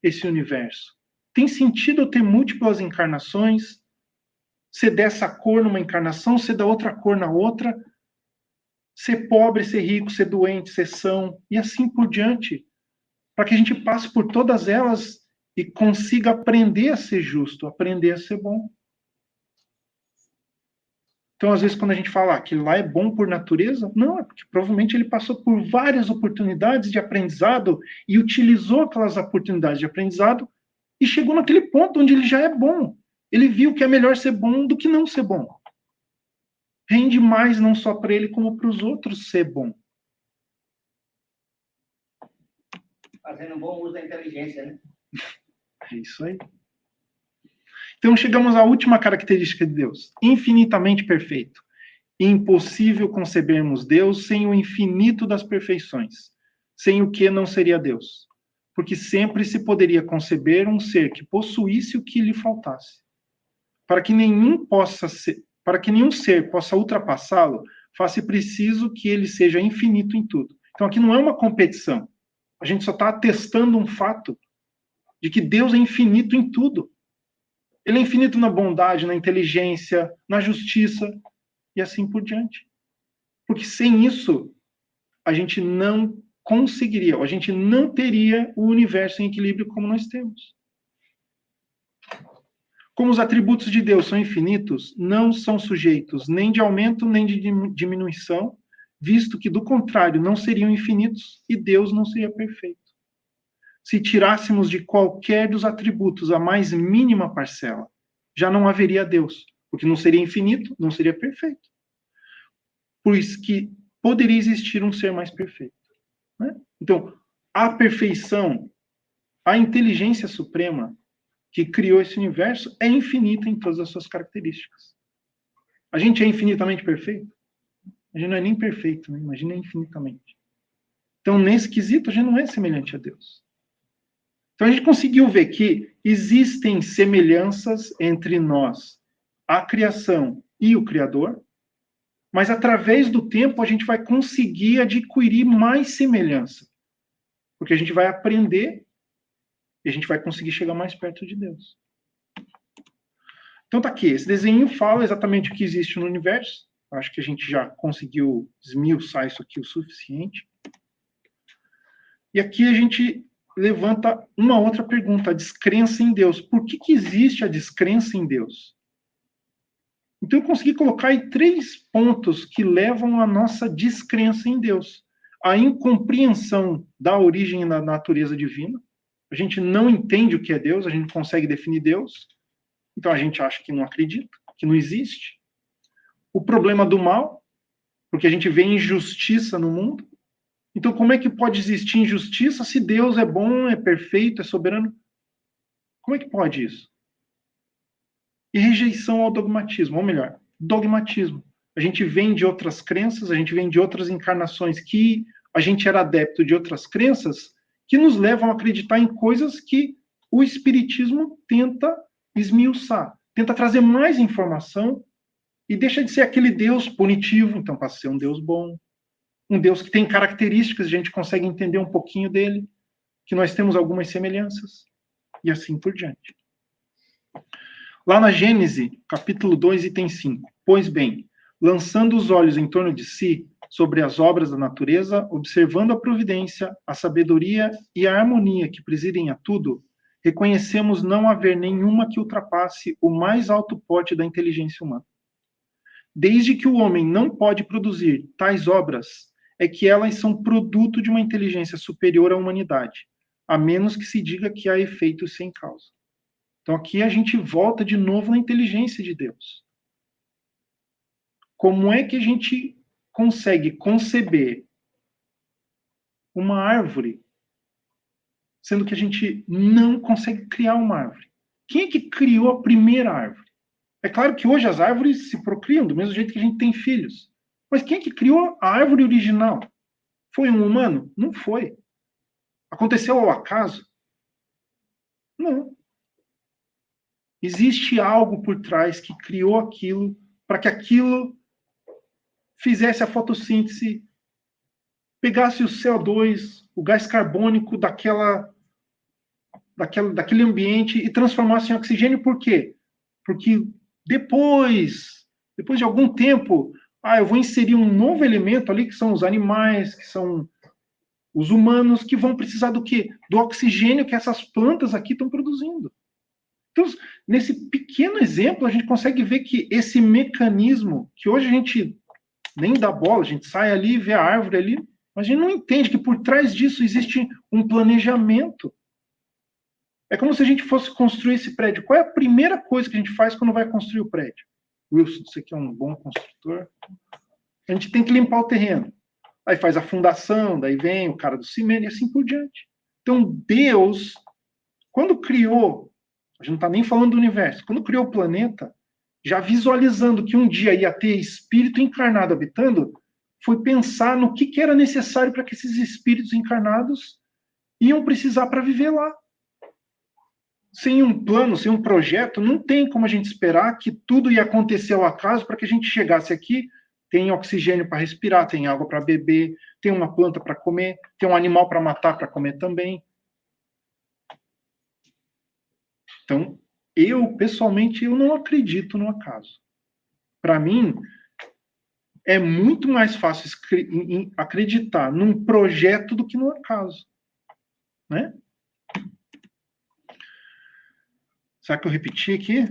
esse universo. Tem sentido eu ter múltiplas encarnações, ser dessa cor numa encarnação, ser da outra cor na outra, ser pobre, ser rico, ser doente, ser são, e assim por diante, para que a gente passe por todas elas e consiga aprender a ser justo, aprender a ser bom. Então, às vezes, quando a gente fala que lá é bom por natureza, não, é porque provavelmente ele passou por várias oportunidades de aprendizado e utilizou aquelas oportunidades de aprendizado e chegou naquele ponto onde ele já é bom. Ele viu que é melhor ser bom do que não ser bom. Rende mais não só para ele, como para os outros ser bom. Fazendo um bom uso da inteligência, né? É isso aí. Então chegamos à última característica de Deus, infinitamente perfeito. Impossível concebermos Deus sem o infinito das perfeições, sem o que não seria Deus. Porque sempre se poderia conceber um ser que possuísse o que lhe faltasse. Para que nenhum ser possa ultrapassá-lo, faz-se preciso que ele seja infinito em tudo. Então aqui não é uma competição. A gente só está atestando um fato de que Deus é infinito em tudo. Ele é infinito na bondade, na inteligência, na justiça e assim por diante. Porque sem isso, a gente não conseguiria, a gente não teria o universo em equilíbrio como nós temos. Como os atributos de Deus são infinitos, não são sujeitos nem de aumento nem de diminuição, visto que, do contrário, não seriam infinitos e Deus não seria perfeito. Se tirássemos de qualquer dos atributos a mais mínima parcela, já não haveria Deus, porque não seria infinito, não seria perfeito. Por isso que poderia existir um ser mais perfeito. Né? Então, a perfeição, a inteligência suprema que criou esse universo é infinita em todas as suas características. A gente é infinitamente perfeito? A gente não é nem perfeito, né? Imagina infinitamente. Então, nesse quesito, a gente não é semelhante a Deus. Então a gente conseguiu ver que existem semelhanças entre nós, a criação e o Criador, mas através do tempo a gente vai conseguir adquirir mais semelhança, porque a gente vai aprender e a gente vai conseguir chegar mais perto de Deus. Então tá aqui, esse desenho fala exatamente o que existe no universo, acho que a gente já conseguiu esmiuçar isso aqui o suficiente. E aqui a gente levanta uma outra pergunta, a descrença em Deus. Por que existe a descrença em Deus? Então eu consegui colocar aí 3 pontos que levam à nossa descrença em Deus. A incompreensão da origem e da natureza divina. A gente não entende o que é Deus, a gente não consegue definir Deus. Então a gente acha que não acredita, que não existe. O problema do mal, porque a gente vê injustiça no mundo. Então, como é que pode existir injustiça se Deus é bom, é perfeito, é soberano? Como é que pode isso? E rejeição ao dogmatismo, ou melhor, dogmatismo. A gente vem de outras crenças, a gente vem de outras encarnações que a gente era adepto de outras crenças que nos levam a acreditar em coisas que o Espiritismo tenta esmiuçar, tenta trazer mais informação e deixa de ser aquele Deus punitivo, então passa a ser um Deus bom. Um Deus que tem características, a gente consegue entender um pouquinho dele, que nós temos algumas semelhanças, e assim por diante. Lá na Gênese, capítulo 2, item 5. Pois bem, lançando os olhos em torno de si, sobre as obras da natureza, observando a providência, a sabedoria e a harmonia que presidem a tudo, reconhecemos não haver nenhuma que ultrapasse o mais alto pote da inteligência humana. Desde que o homem não pode produzir tais obras, é que elas são produto de uma inteligência superior à humanidade, a menos que se diga que há efeitos sem causa. Então aqui a gente volta de novo na inteligência de Deus. Como é que a gente consegue conceber uma árvore, sendo que a gente não consegue criar uma árvore? Quem é que criou a primeira árvore? É claro que hoje as árvores se procriam do mesmo jeito que a gente tem filhos. Mas quem é que criou a árvore original? Foi um humano? Não foi. Aconteceu ao acaso? Não. Existe algo por trás que criou aquilo para que aquilo fizesse a fotossíntese, pegasse o CO2, o gás carbônico daquele ambiente e transformasse em oxigênio. Por quê? Porque depois de algum tempo, eu vou inserir um novo elemento ali, que são os animais, que são os humanos, que vão precisar do quê? Do oxigênio que essas plantas aqui estão produzindo. Então, nesse pequeno exemplo, a gente consegue ver que esse mecanismo, que hoje a gente nem dá bola, a gente sai ali e vê a árvore ali, mas a gente não entende que por trás disso existe um planejamento. É como se a gente fosse construir esse prédio. Qual é a primeira coisa que a gente faz quando vai construir o prédio? Wilson, você que é um bom construtor. A gente tem que limpar o terreno. Aí faz a fundação, daí vem o cara do cimento e assim por diante. Então, Deus, quando criou, a gente não está nem falando do universo, quando criou o planeta, já visualizando que um dia ia ter espírito encarnado habitando, foi pensar no que era necessário para que esses espíritos encarnados iam precisar para viver lá. Sem um plano, sem um projeto, não tem como a gente esperar que tudo ia acontecer ao acaso para que a gente chegasse aqui, tem oxigênio para respirar, tem água para beber, tem uma planta para comer, tem um animal para matar para comer também. Então, pessoalmente, eu não acredito no acaso. Para mim, é muito mais fácil acreditar num projeto do que no acaso. Né? Será que eu repeti aqui?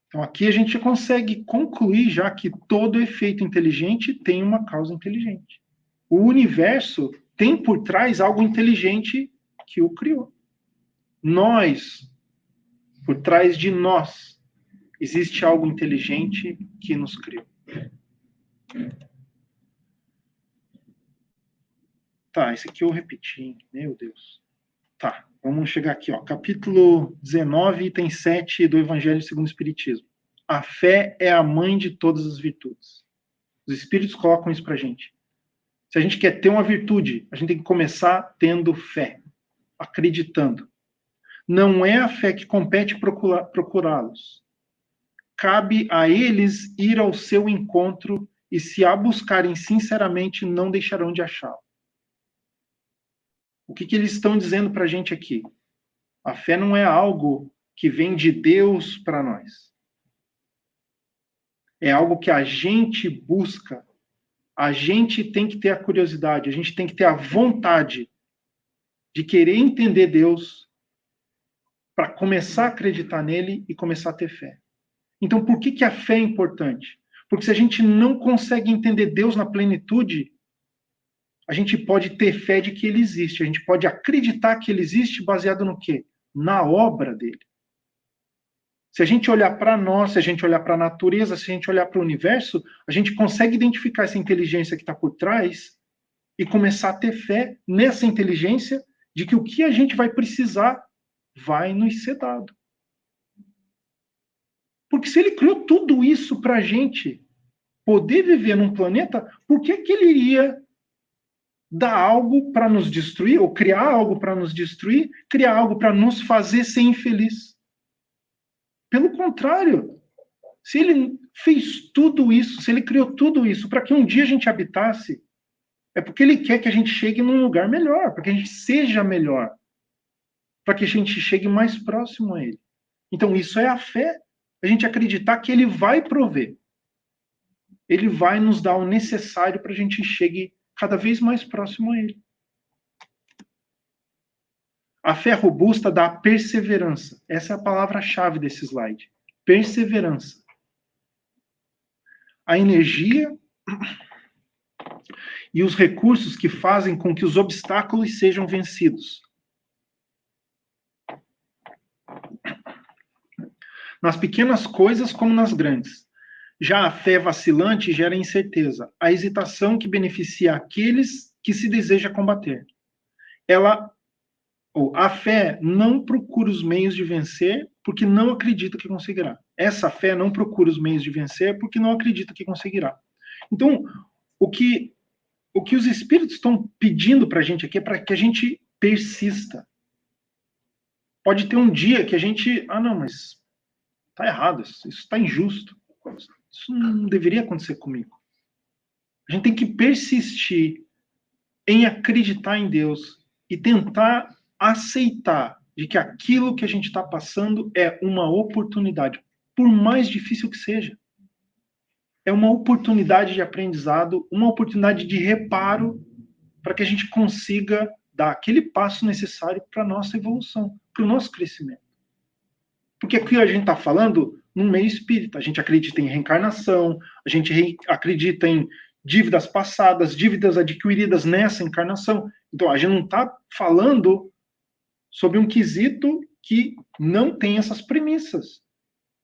Então, aqui a gente consegue concluir já que todo efeito inteligente tem uma causa inteligente. O universo tem por trás algo inteligente que o criou. Por trás de nós, existe algo inteligente que nos criou. Tá, esse aqui eu repeti, meu Deus. Tá, vamos chegar aqui, ó. Capítulo 19, item 7 do Evangelho segundo o Espiritismo. A fé é a mãe de todas as virtudes. Os Espíritos colocam isso pra gente. Se a gente quer ter uma virtude, a gente tem que começar tendo fé, acreditando. Não é a fé que compete procurá-los. Cabe a eles ir ao seu encontro e, se a buscarem sinceramente, não deixarão de achá-lo. O que eles estão dizendo para a gente aqui? A fé não é algo que vem de Deus para nós. É algo que a gente busca. A gente tem que ter a curiosidade, a gente tem que ter a vontade de querer entender Deus para começar a acreditar nele e começar a ter fé. Então, por que a fé é importante? Porque se a gente não consegue entender Deus na plenitude, a gente pode ter fé de que ele existe. A gente pode acreditar que ele existe baseado no quê? Na obra dele. Se a gente olhar para nós, se a gente olhar para a natureza, se a gente olhar para o universo, a gente consegue identificar essa inteligência que está por trás e começar a ter fé nessa inteligência de que o que a gente vai precisar vai nos ser dado. Porque se ele criou tudo isso para a gente poder viver num planeta, por que ele iria dar algo para nos destruir, ou criar algo para nos destruir, criar algo para nos fazer ser infeliz? Pelo contrário, se ele fez tudo isso, se ele criou tudo isso para que um dia a gente habitasse, é porque ele quer que a gente chegue num lugar melhor, para que a gente seja melhor, para que a gente chegue mais próximo a ele. Então isso é a fé, a gente acreditar que ele vai prover. ele vai nos dar o necessário para a gente chegue cada vez mais próximo a ele. A fé robusta dá perseverança. Essa é a palavra-chave desse slide. Perseverança. A energia e os recursos que fazem com que os obstáculos sejam vencidos. Nas pequenas coisas como nas grandes. Já a fé vacilante gera incerteza, a hesitação que beneficia aqueles que se deseja combater. A fé não procura os meios de vencer porque não acredita que conseguirá. Essa fé não procura os meios de vencer porque não acredita que conseguirá. Então, o que os espíritos estão pedindo para a gente aqui é para que a gente persista. Pode ter um dia que a gente... não, mas está errado, isso está injusto. Isso não deveria acontecer comigo. A gente tem que persistir em acreditar em Deus e tentar aceitar de que aquilo que a gente está passando é uma oportunidade, por mais difícil que seja. É uma oportunidade de aprendizado, uma oportunidade de reparo para que a gente consiga dar aquele passo necessário para a nossa evolução, para o nosso crescimento. Porque aqui a gente está falando no meio espírita. A gente acredita em reencarnação, a gente acredita em dívidas passadas, dívidas adquiridas nessa encarnação. Então, a gente não está falando sobre um quesito que não tem essas premissas.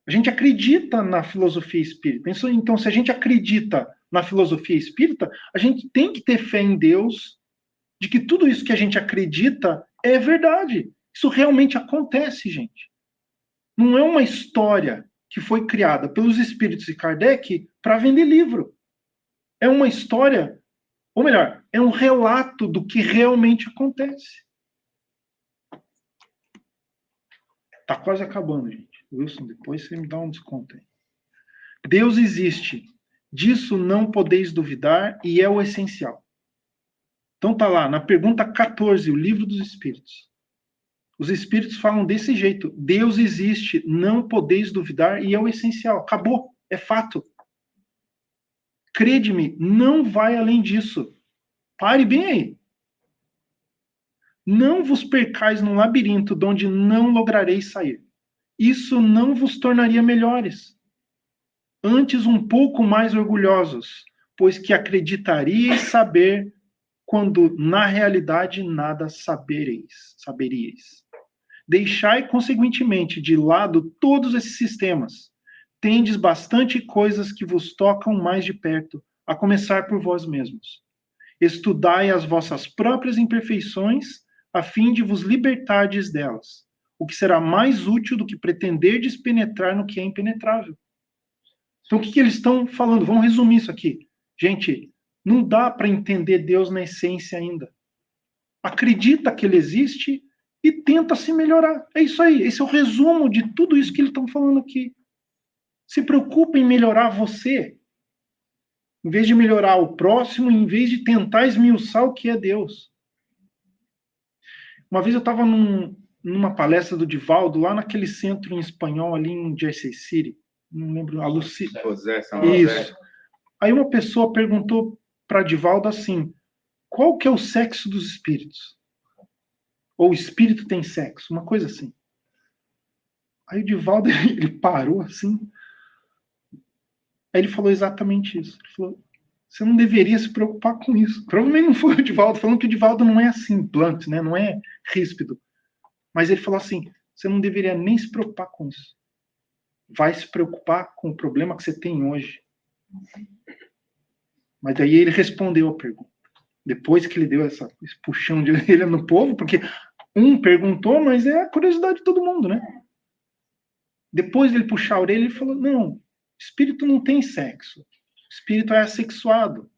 A gente acredita na filosofia espírita. Então, se a gente acredita na filosofia espírita, a gente tem que ter fé em Deus, de que tudo isso que a gente acredita é verdade. Isso realmente acontece, gente. Não é uma história que foi criada pelos espíritos de Kardec para vender livro. É uma história, ou melhor, é um relato do que realmente acontece. Tá quase acabando, gente. Wilson, depois você me dá um desconto aí. Deus existe. Disso não podeis duvidar e é o essencial. Então tá lá, na pergunta 14, o Livro dos Espíritos. Os Espíritos falam desse jeito. Deus existe, não podeis duvidar e é o essencial. Acabou, é fato. Crede-me, não vai além disso. Pare bem aí. Não vos percais num labirinto de onde não lograreis sair. Isso não vos tornaria melhores. Antes um pouco mais orgulhosos, pois que acreditaríeis saber quando na realidade nada saberíeis. Deixai consequentemente de lado todos esses sistemas. Tendes bastante coisas que vos tocam mais de perto, a começar por vós mesmos. Estudai as vossas próprias imperfeições, a fim de vos libertardes delas, o que será mais útil do que pretenderdes penetrar no que é impenetrável. Então, o que eles estão falando? Vamos resumir isso aqui. Gente, não dá para entender Deus na essência ainda. Acredita que ele existe e tenta se melhorar. É isso aí. Esse é o resumo de tudo isso que eles estão falando aqui. Se preocupa em melhorar você, em vez de melhorar o próximo, em vez de tentar esmiuçar o que é Deus. Uma vez eu estava numa palestra do Divaldo, lá naquele centro em espanhol, ali em Jersey City. Não lembro, a Lucy. Isso. Aí uma pessoa perguntou para Divaldo assim, qual que é o sexo dos espíritos? Ou o espírito tem sexo? Uma coisa assim. Aí o Divaldo, ele parou assim. Aí ele falou exatamente isso. Ele falou, você não deveria se preocupar com isso. Provavelmente não foi o Divaldo, falando que o Divaldo não é assim, blunt, né? Não é ríspido. Mas ele falou assim, você não deveria nem se preocupar com isso. Vai se preocupar com o problema que você tem hoje. Mas daí ele respondeu a pergunta. Depois que ele deu esse puxão de orelha no povo, porque um perguntou, mas é a curiosidade de todo mundo, né? Depois dele puxar a orelha, ele falou, não, espírito não tem sexo. O espírito é assexuado.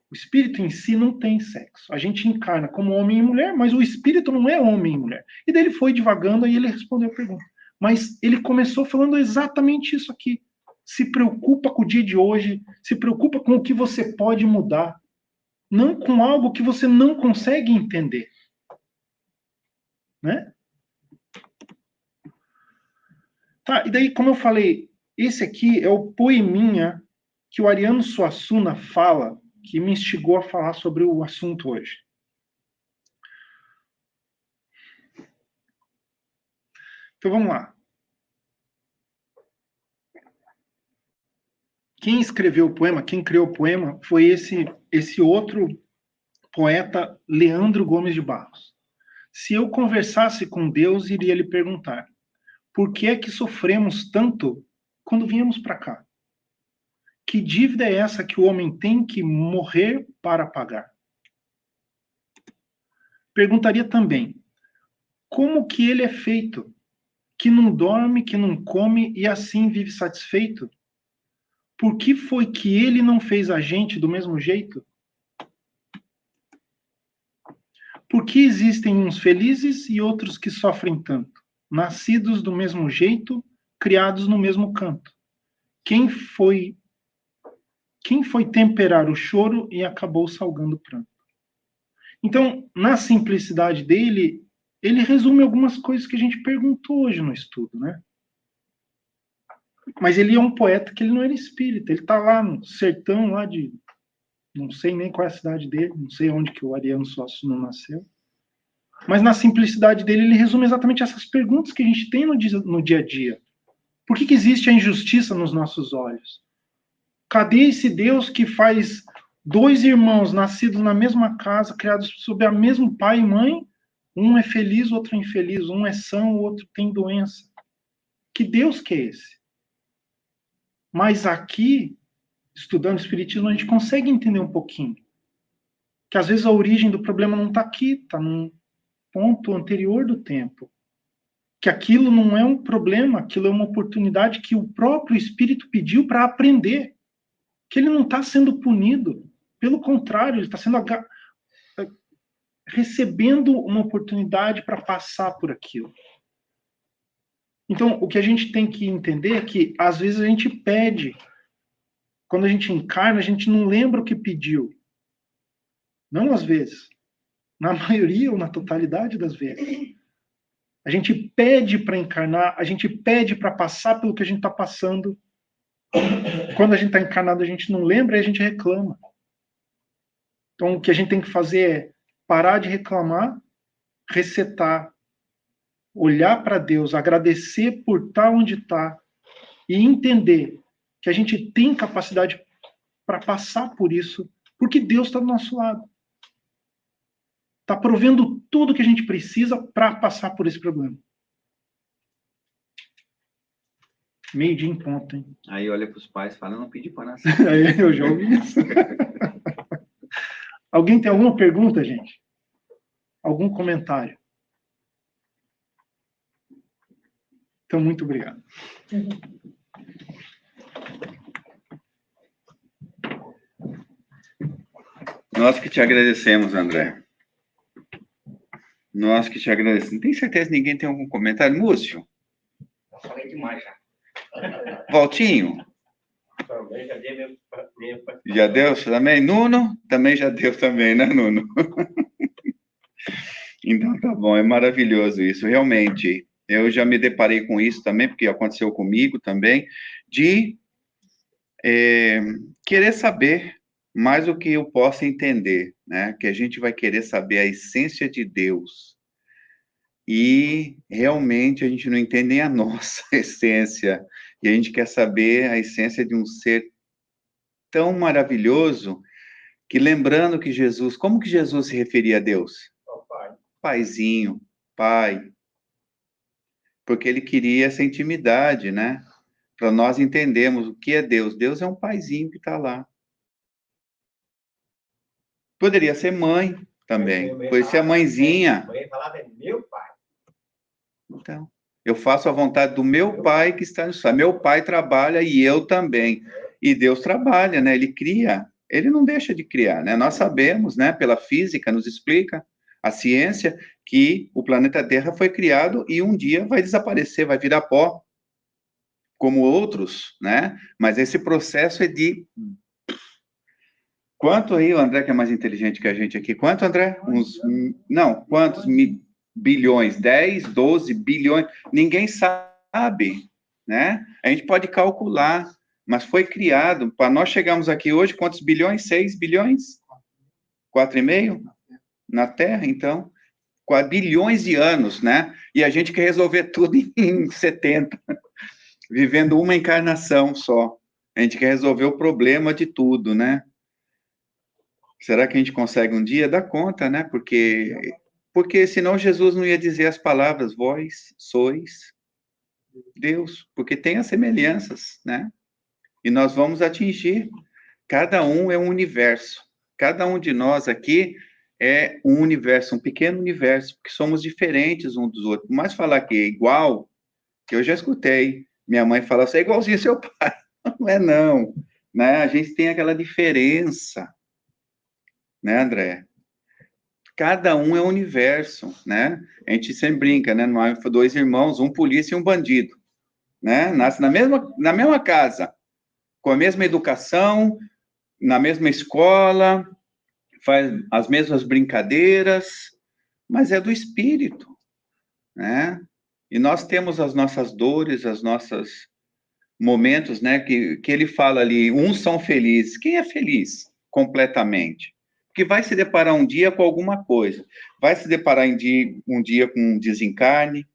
O espírito em si não tem sexo. A gente encarna como homem e mulher, mas o espírito não é homem e mulher. E daí ele foi divagando, aí ele respondeu a pergunta. Mas ele começou falando exatamente isso aqui. Se preocupa com o dia de hoje, se preocupa com o que você pode mudar, não com algo que você não consegue entender. Né? Tá, e daí, como eu falei, esse aqui é o poeminha que o Ariano Suassuna fala, que me instigou a falar sobre o assunto hoje. Então vamos lá. Quem escreveu o poema, quem criou o poema, foi esse outro poeta, Leandro Gomes de Barros. Se eu conversasse com Deus, iria lhe perguntar: por que é que sofremos tanto quando viemos para cá? Que dívida é essa que o homem tem que morrer para pagar? Perguntaria também: como que ele é feito, que não dorme, que não come e assim vive satisfeito? Por que foi que ele não fez a gente do mesmo jeito? Por que existem uns felizes e outros que sofrem tanto, nascidos do mesmo jeito, criados no mesmo canto? Quem foi temperar o choro e acabou salgando o pranto? Então, na simplicidade dele, ele resume algumas coisas que a gente perguntou hoje no estudo, né? Mas ele é um poeta que ele não era espírita, ele está lá no sertão, lá de... não sei nem qual é a cidade dele, não sei onde que o Ariano Suassuna nasceu. Mas na simplicidade dele, ele resume exatamente essas perguntas que a gente tem no dia a dia. Por que existe a injustiça nos nossos olhos? Cadê esse Deus que faz dois irmãos nascidos na mesma casa, criados sob a mesmo pai e mãe? Um é feliz, outro é infeliz. Um é são, o outro tem doença. Que Deus que é esse? Mas aqui, estudando Espiritismo, a gente consegue entender um pouquinho. Que às vezes a origem do problema não está aqui, está num ponto anterior do tempo. Que aquilo não é um problema, aquilo é uma oportunidade que o próprio Espírito pediu para aprender. Que ele não está sendo punido. Pelo contrário, ele está sendo recebendo uma oportunidade para passar por aquilo. Então, o que a gente tem que entender é que, às vezes, a gente pede. Quando a gente encarna, a gente não lembra o que pediu. Não às vezes. Na maioria ou na totalidade das vezes. A gente pede para encarnar, a gente pede para passar pelo que a gente está passando. Quando a gente está encarnado, a gente não lembra e a gente reclama. Então, o que a gente tem que fazer é parar de reclamar, resetar, olhar para Deus, agradecer por estar onde está e entender que a gente tem capacidade para passar por isso, porque Deus está do nosso lado. Está provendo tudo que a gente precisa para passar por esse problema. Meio-dia em ponto, hein? Aí olha para os pais e fala: não pedi para nascer. Eu já ouvi isso. Alguém tem alguma pergunta, gente? Algum comentário? Então, muito obrigado. Nós que te agradecemos, André. Nós que te agradecemos. Tem certeza que ninguém tem algum comentário? Múcio? Eu falei demais já. Valtinho? Também já dei minha... Já deu também? Nuno? Também já deu também, né, Nuno? Então tá bom, é maravilhoso isso, realmente. Eu já me deparei com isso também, porque aconteceu comigo também, de querer saber mais do que eu possa entender, né? Que a gente vai querer saber a essência de Deus. E realmente a gente não entende nem a nossa essência. E a gente quer saber a essência de um ser tão maravilhoso, que lembrando que Jesus, como que Jesus se referia a Deus? Pai. Paizinho, pai. Porque ele queria essa intimidade, né? Para nós entendermos o que é Deus. Deus é um paizinho que está lá. Poderia ser mãe também. Poderia ser a mãezinha. Mãe falava, é meu pai. Então, eu faço a vontade do meu pai que está no céu. Meu pai trabalha e eu também. E Deus trabalha, né? Ele cria. Ele não deixa de criar, né? Nós sabemos, né? Pela física, nos explica a ciência que o planeta Terra foi criado e um dia vai desaparecer, vai virar pó, como outros, né? Mas esse processo é de... Quanto aí, o André, que é mais inteligente que a gente aqui? Quanto, André? Não, quantos bilhões? 10, 12 bilhões? Ninguém sabe, né? A gente pode calcular, mas foi criado para nós chegarmos aqui hoje, quantos bilhões? 6 bilhões? 4,5? Na Terra, então, 4 bilhões de anos, né? E a gente quer resolver tudo em 70, vivendo uma encarnação só. A gente quer resolver o problema de tudo, né? Será que a gente consegue um dia dar conta, né? Porque senão Jesus não ia dizer as palavras, vós sois Deus, porque tem as semelhanças, né? E nós vamos atingir. Cada um é um universo. Cada um de nós aqui é um universo, um pequeno universo, porque somos diferentes uns dos outros. Mas falar que é igual, que eu já escutei minha mãe falar, você é igualzinho ao seu pai. Não é não, né? A gente tem aquela diferença, né, André? Cada um é um universo, né? A gente sempre brinca, né? Não há dois irmãos, um polícia e um bandido, né? Nasce na mesma casa, com a mesma educação, na mesma escola, faz as mesmas brincadeiras, mas é do espírito, né? E nós temos as nossas dores, as nossas momentos, né? Que ele fala ali, uns são felizes. Quem é feliz completamente? Porque vai se deparar um dia com alguma coisa, vai se deparar um dia com um desencarne,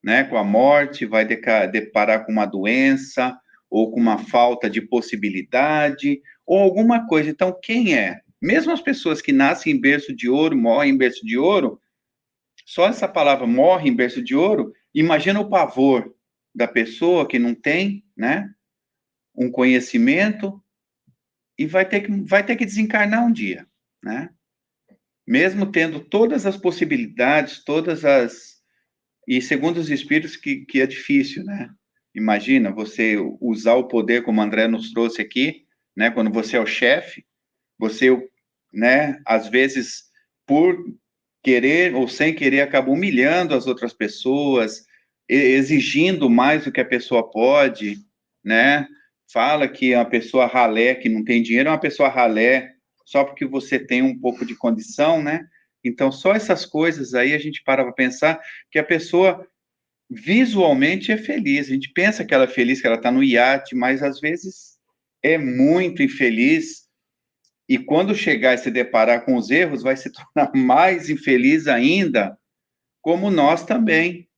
né? Com a morte, vai deparar com uma doença ou com uma falta de possibilidade ou alguma coisa. Então, quem é? Mesmo as pessoas que nascem em berço de ouro, morrem em berço de ouro, só essa palavra morre em berço de ouro, imagina o pavor da pessoa que não tem, né, um conhecimento e vai ter que desencarnar um dia, né? Mesmo tendo todas as possibilidades, e segundo os espíritos que é difícil, né? Imagina você usar o poder como o André nos trouxe aqui, né, quando você é o chefe, você, né, às vezes, por querer ou sem querer, acaba humilhando as outras pessoas, exigindo mais do que a pessoa pode, né? Fala que a pessoa ralé, que não tem dinheiro, é uma pessoa ralé, só porque você tem um pouco de condição, né? Então, só essas coisas aí a gente para pensar que a pessoa visualmente é feliz. A gente pensa que ela é feliz, que ela está no iate, mas às vezes é muito infeliz. E quando chegar e se deparar com os erros, vai se tornar mais infeliz ainda, como nós também,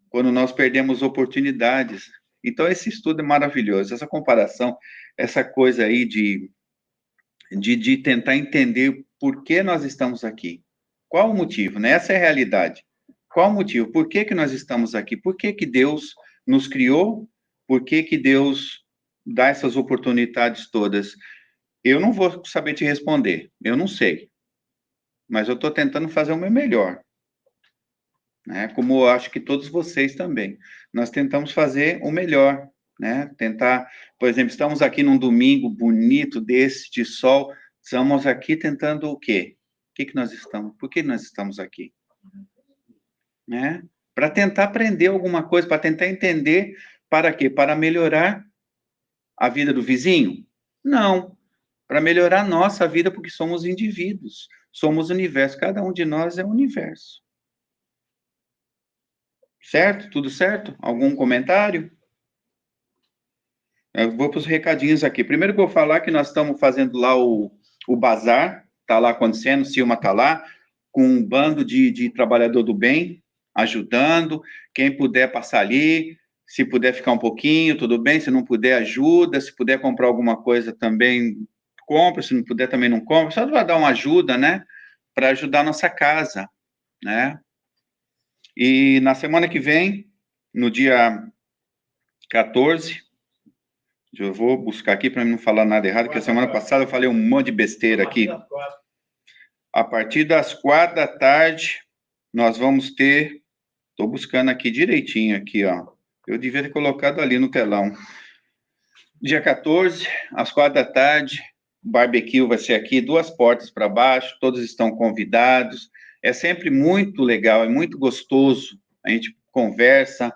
quando nós perdemos oportunidades. Então, esse estudo é maravilhoso, essa comparação, essa coisa aí de tentar entender por que nós estamos aqui. Qual o motivo, né? Essa é a realidade. Qual o motivo? Por que nós estamos aqui? Por que Deus nos criou? Por que Deus dá essas oportunidades todas? Eu não vou saber te responder, eu não sei. Mas eu estou tentando fazer o meu melhor. Né? Como eu acho que todos vocês também. Nós tentamos fazer o melhor. Né? Tentar, por exemplo, estamos aqui num domingo bonito desse, de sol, estamos aqui tentando o quê? Que nós estamos? Por que nós estamos aqui? Né? Para tentar aprender alguma coisa, para tentar entender para quê? Para melhorar a vida do vizinho? Não. Para melhorar a nossa vida, porque somos indivíduos, somos universo, cada um de nós é um universo. Certo? Tudo certo? Algum comentário? Eu vou para os recadinhos aqui. Primeiro que eu vou falar que nós estamos fazendo lá o bazar, está lá acontecendo, Silma está lá, com um bando de trabalhador do bem, ajudando. Quem puder passar ali, se puder ficar um pouquinho, tudo bem. Se não puder, ajuda. Se puder comprar alguma coisa também, compra. Se não puder, também não compra. Só vai dar uma ajuda, né? Para ajudar a nossa casa, né? E na semana que vem, no dia 14, eu vou buscar aqui para não falar nada errado, porque a semana passada eu falei um monte de besteira aqui. A partir das 4 da tarde, nós vamos ter... Estou buscando aqui direitinho, aqui, ó. Eu devia ter colocado ali no telão. Dia 14, às 4 da tarde, o barbecue vai ser aqui, 2 portas para baixo, todos estão convidados. É sempre muito legal, é muito gostoso. A gente conversa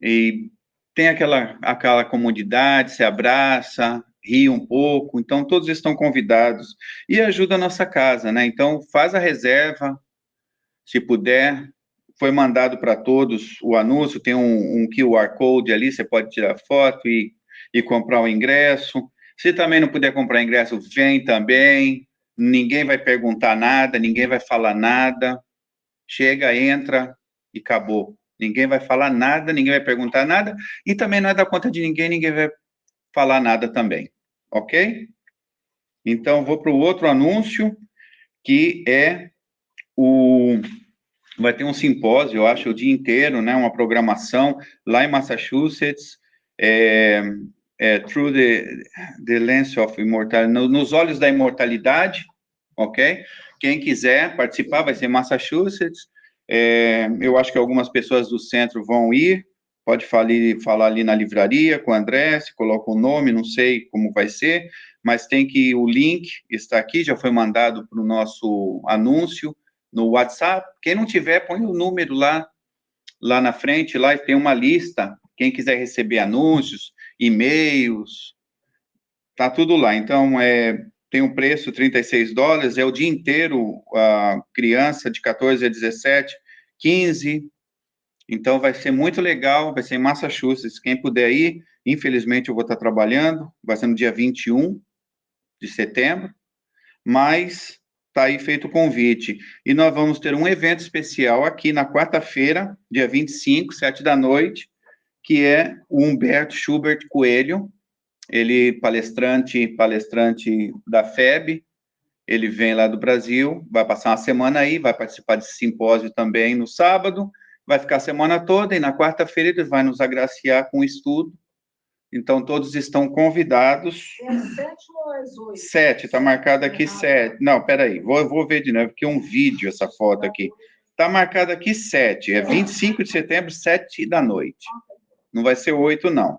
e tem aquela comodidade, se abraça, ri um pouco, então todos estão convidados. E ajuda a nossa casa, né? Então faz a reserva, se puder. Foi mandado para todos o anúncio, tem um QR Code ali, você pode tirar foto e e comprar o ingresso. Se também não puder comprar ingresso, vem também. Ninguém vai perguntar nada, ninguém vai falar nada. Chega, entra e acabou. Ninguém vai falar nada, ninguém vai perguntar nada, e também não é da conta de ninguém, ninguém vai falar nada também, ok? Então, vou para o outro anúncio, que é vai ter um simpósio, eu acho, o dia inteiro, né, uma programação lá em Massachusetts, Through the Lens of Immortality, nos olhos da imortalidade, ok? Quem quiser participar vai ser em Massachusetts. Eu acho que algumas pessoas do centro vão ir, pode falar ali na livraria com o André, se coloca o nome, não sei como vai ser, mas o link está aqui, já foi mandado para o nosso anúncio no WhatsApp. Quem não tiver, põe o número lá na frente, lá tem uma lista, quem quiser receber anúncios, e-mails, tá tudo lá. Então, tem um preço, $36, é o dia inteiro, a criança de 14 a 17, 15, então vai ser muito legal, vai ser em Massachusetts, quem puder ir, infelizmente eu vou estar trabalhando, vai ser no dia 21 de setembro, mas está aí feito o convite. E nós vamos ter um evento especial aqui na quarta-feira, dia 25, 7 da noite, que é o Humberto Schubert Coelho, ele palestrante da FEB, ele vem lá do Brasil, vai passar uma semana aí, vai participar desse simpósio também no sábado, vai ficar a semana toda, e na quarta-feira ele vai nos agraciar com o estudo. Então, todos estão convidados. É às 7 ou às 8? 7, está marcado aqui 7. Não, peraí, vou ver de novo, porque é um vídeo essa foto aqui. Está marcado aqui 7, é 25 de setembro, 7 da noite. Não vai ser 8, não.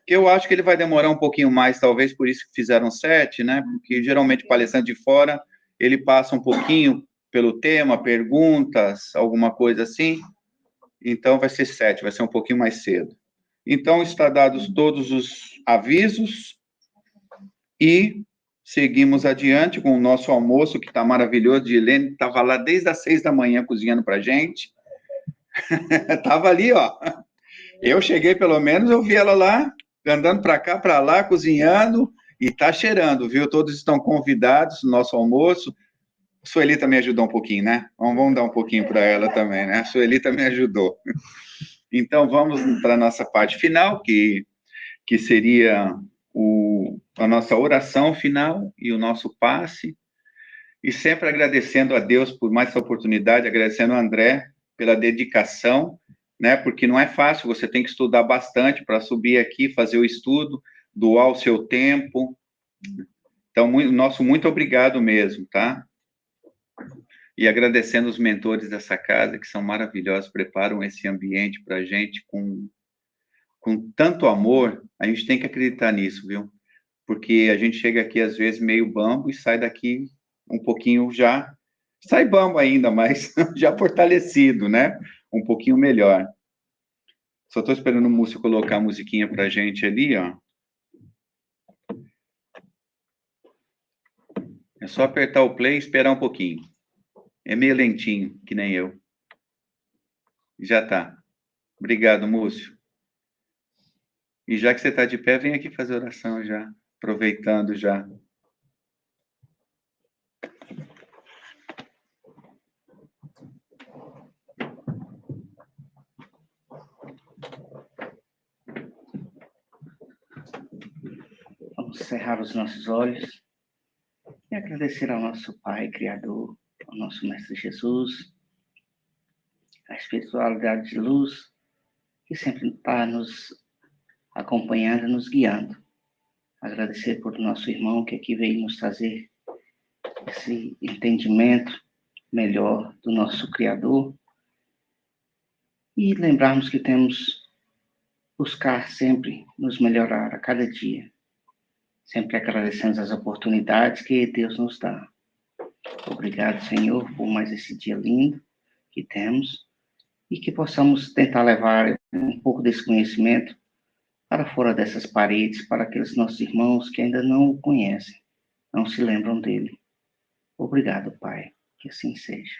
Eu acho que ele vai demorar um pouquinho mais, talvez por isso que fizeram 7, né? Porque geralmente o palestrante de fora, ele passa um pouquinho pelo tema, perguntas, alguma coisa assim. Então vai ser 7, vai ser um pouquinho mais cedo. Então está dados todos os avisos e seguimos adiante com o nosso almoço, que está maravilhoso. Dilene estava lá desde as 6 da manhã cozinhando para a gente. Estava ali, ó. Eu cheguei, pelo menos, eu vi ela lá, andando para cá, para lá, cozinhando, e tá cheirando, viu? Todos estão convidados no nosso almoço. A Suelita me ajudou um pouquinho, né? Vamos dar um pouquinho para ela também, né? A Suelita me ajudou. Então, vamos para a nossa parte final, que seria a nossa oração final e o nosso passe. E sempre agradecendo a Deus por mais essa oportunidade, agradecendo ao André pela dedicação, né? Porque não é fácil, você tem que estudar bastante para subir aqui, fazer o estudo, doar o seu tempo. Então, muito obrigado mesmo, tá? E agradecendo os mentores dessa casa, que são maravilhosos, preparam esse ambiente para a gente com tanto amor. A gente tem que acreditar nisso, viu? Porque a gente chega aqui, às vezes, meio bambo e sai daqui um pouquinho já... Sai bambo ainda, mas já fortalecido, né? Um pouquinho melhor. Só estou esperando o Múcio colocar a musiquinha para a gente ali, ó. É só apertar o play e esperar um pouquinho. É meio lentinho, que nem eu. Já tá. Obrigado, Múcio. E já que você está de pé, vem aqui fazer oração já. Aproveitando já. Vamos cerrar os nossos olhos e agradecer ao nosso Pai Criador, ao nosso Mestre Jesus, a espiritualidade de luz, que sempre está nos acompanhando, nos guiando. Agradecer por nosso irmão que aqui veio nos trazer esse entendimento melhor do nosso Criador e lembrarmos que temos buscar sempre nos melhorar a cada dia, sempre agradecendo as oportunidades que Deus nos dá. Obrigado, Senhor, por mais esse dia lindo que temos e que possamos tentar levar um pouco desse conhecimento para fora dessas paredes, para aqueles nossos irmãos que ainda não o conhecem, não se lembram dele. Obrigado, Pai, que assim seja.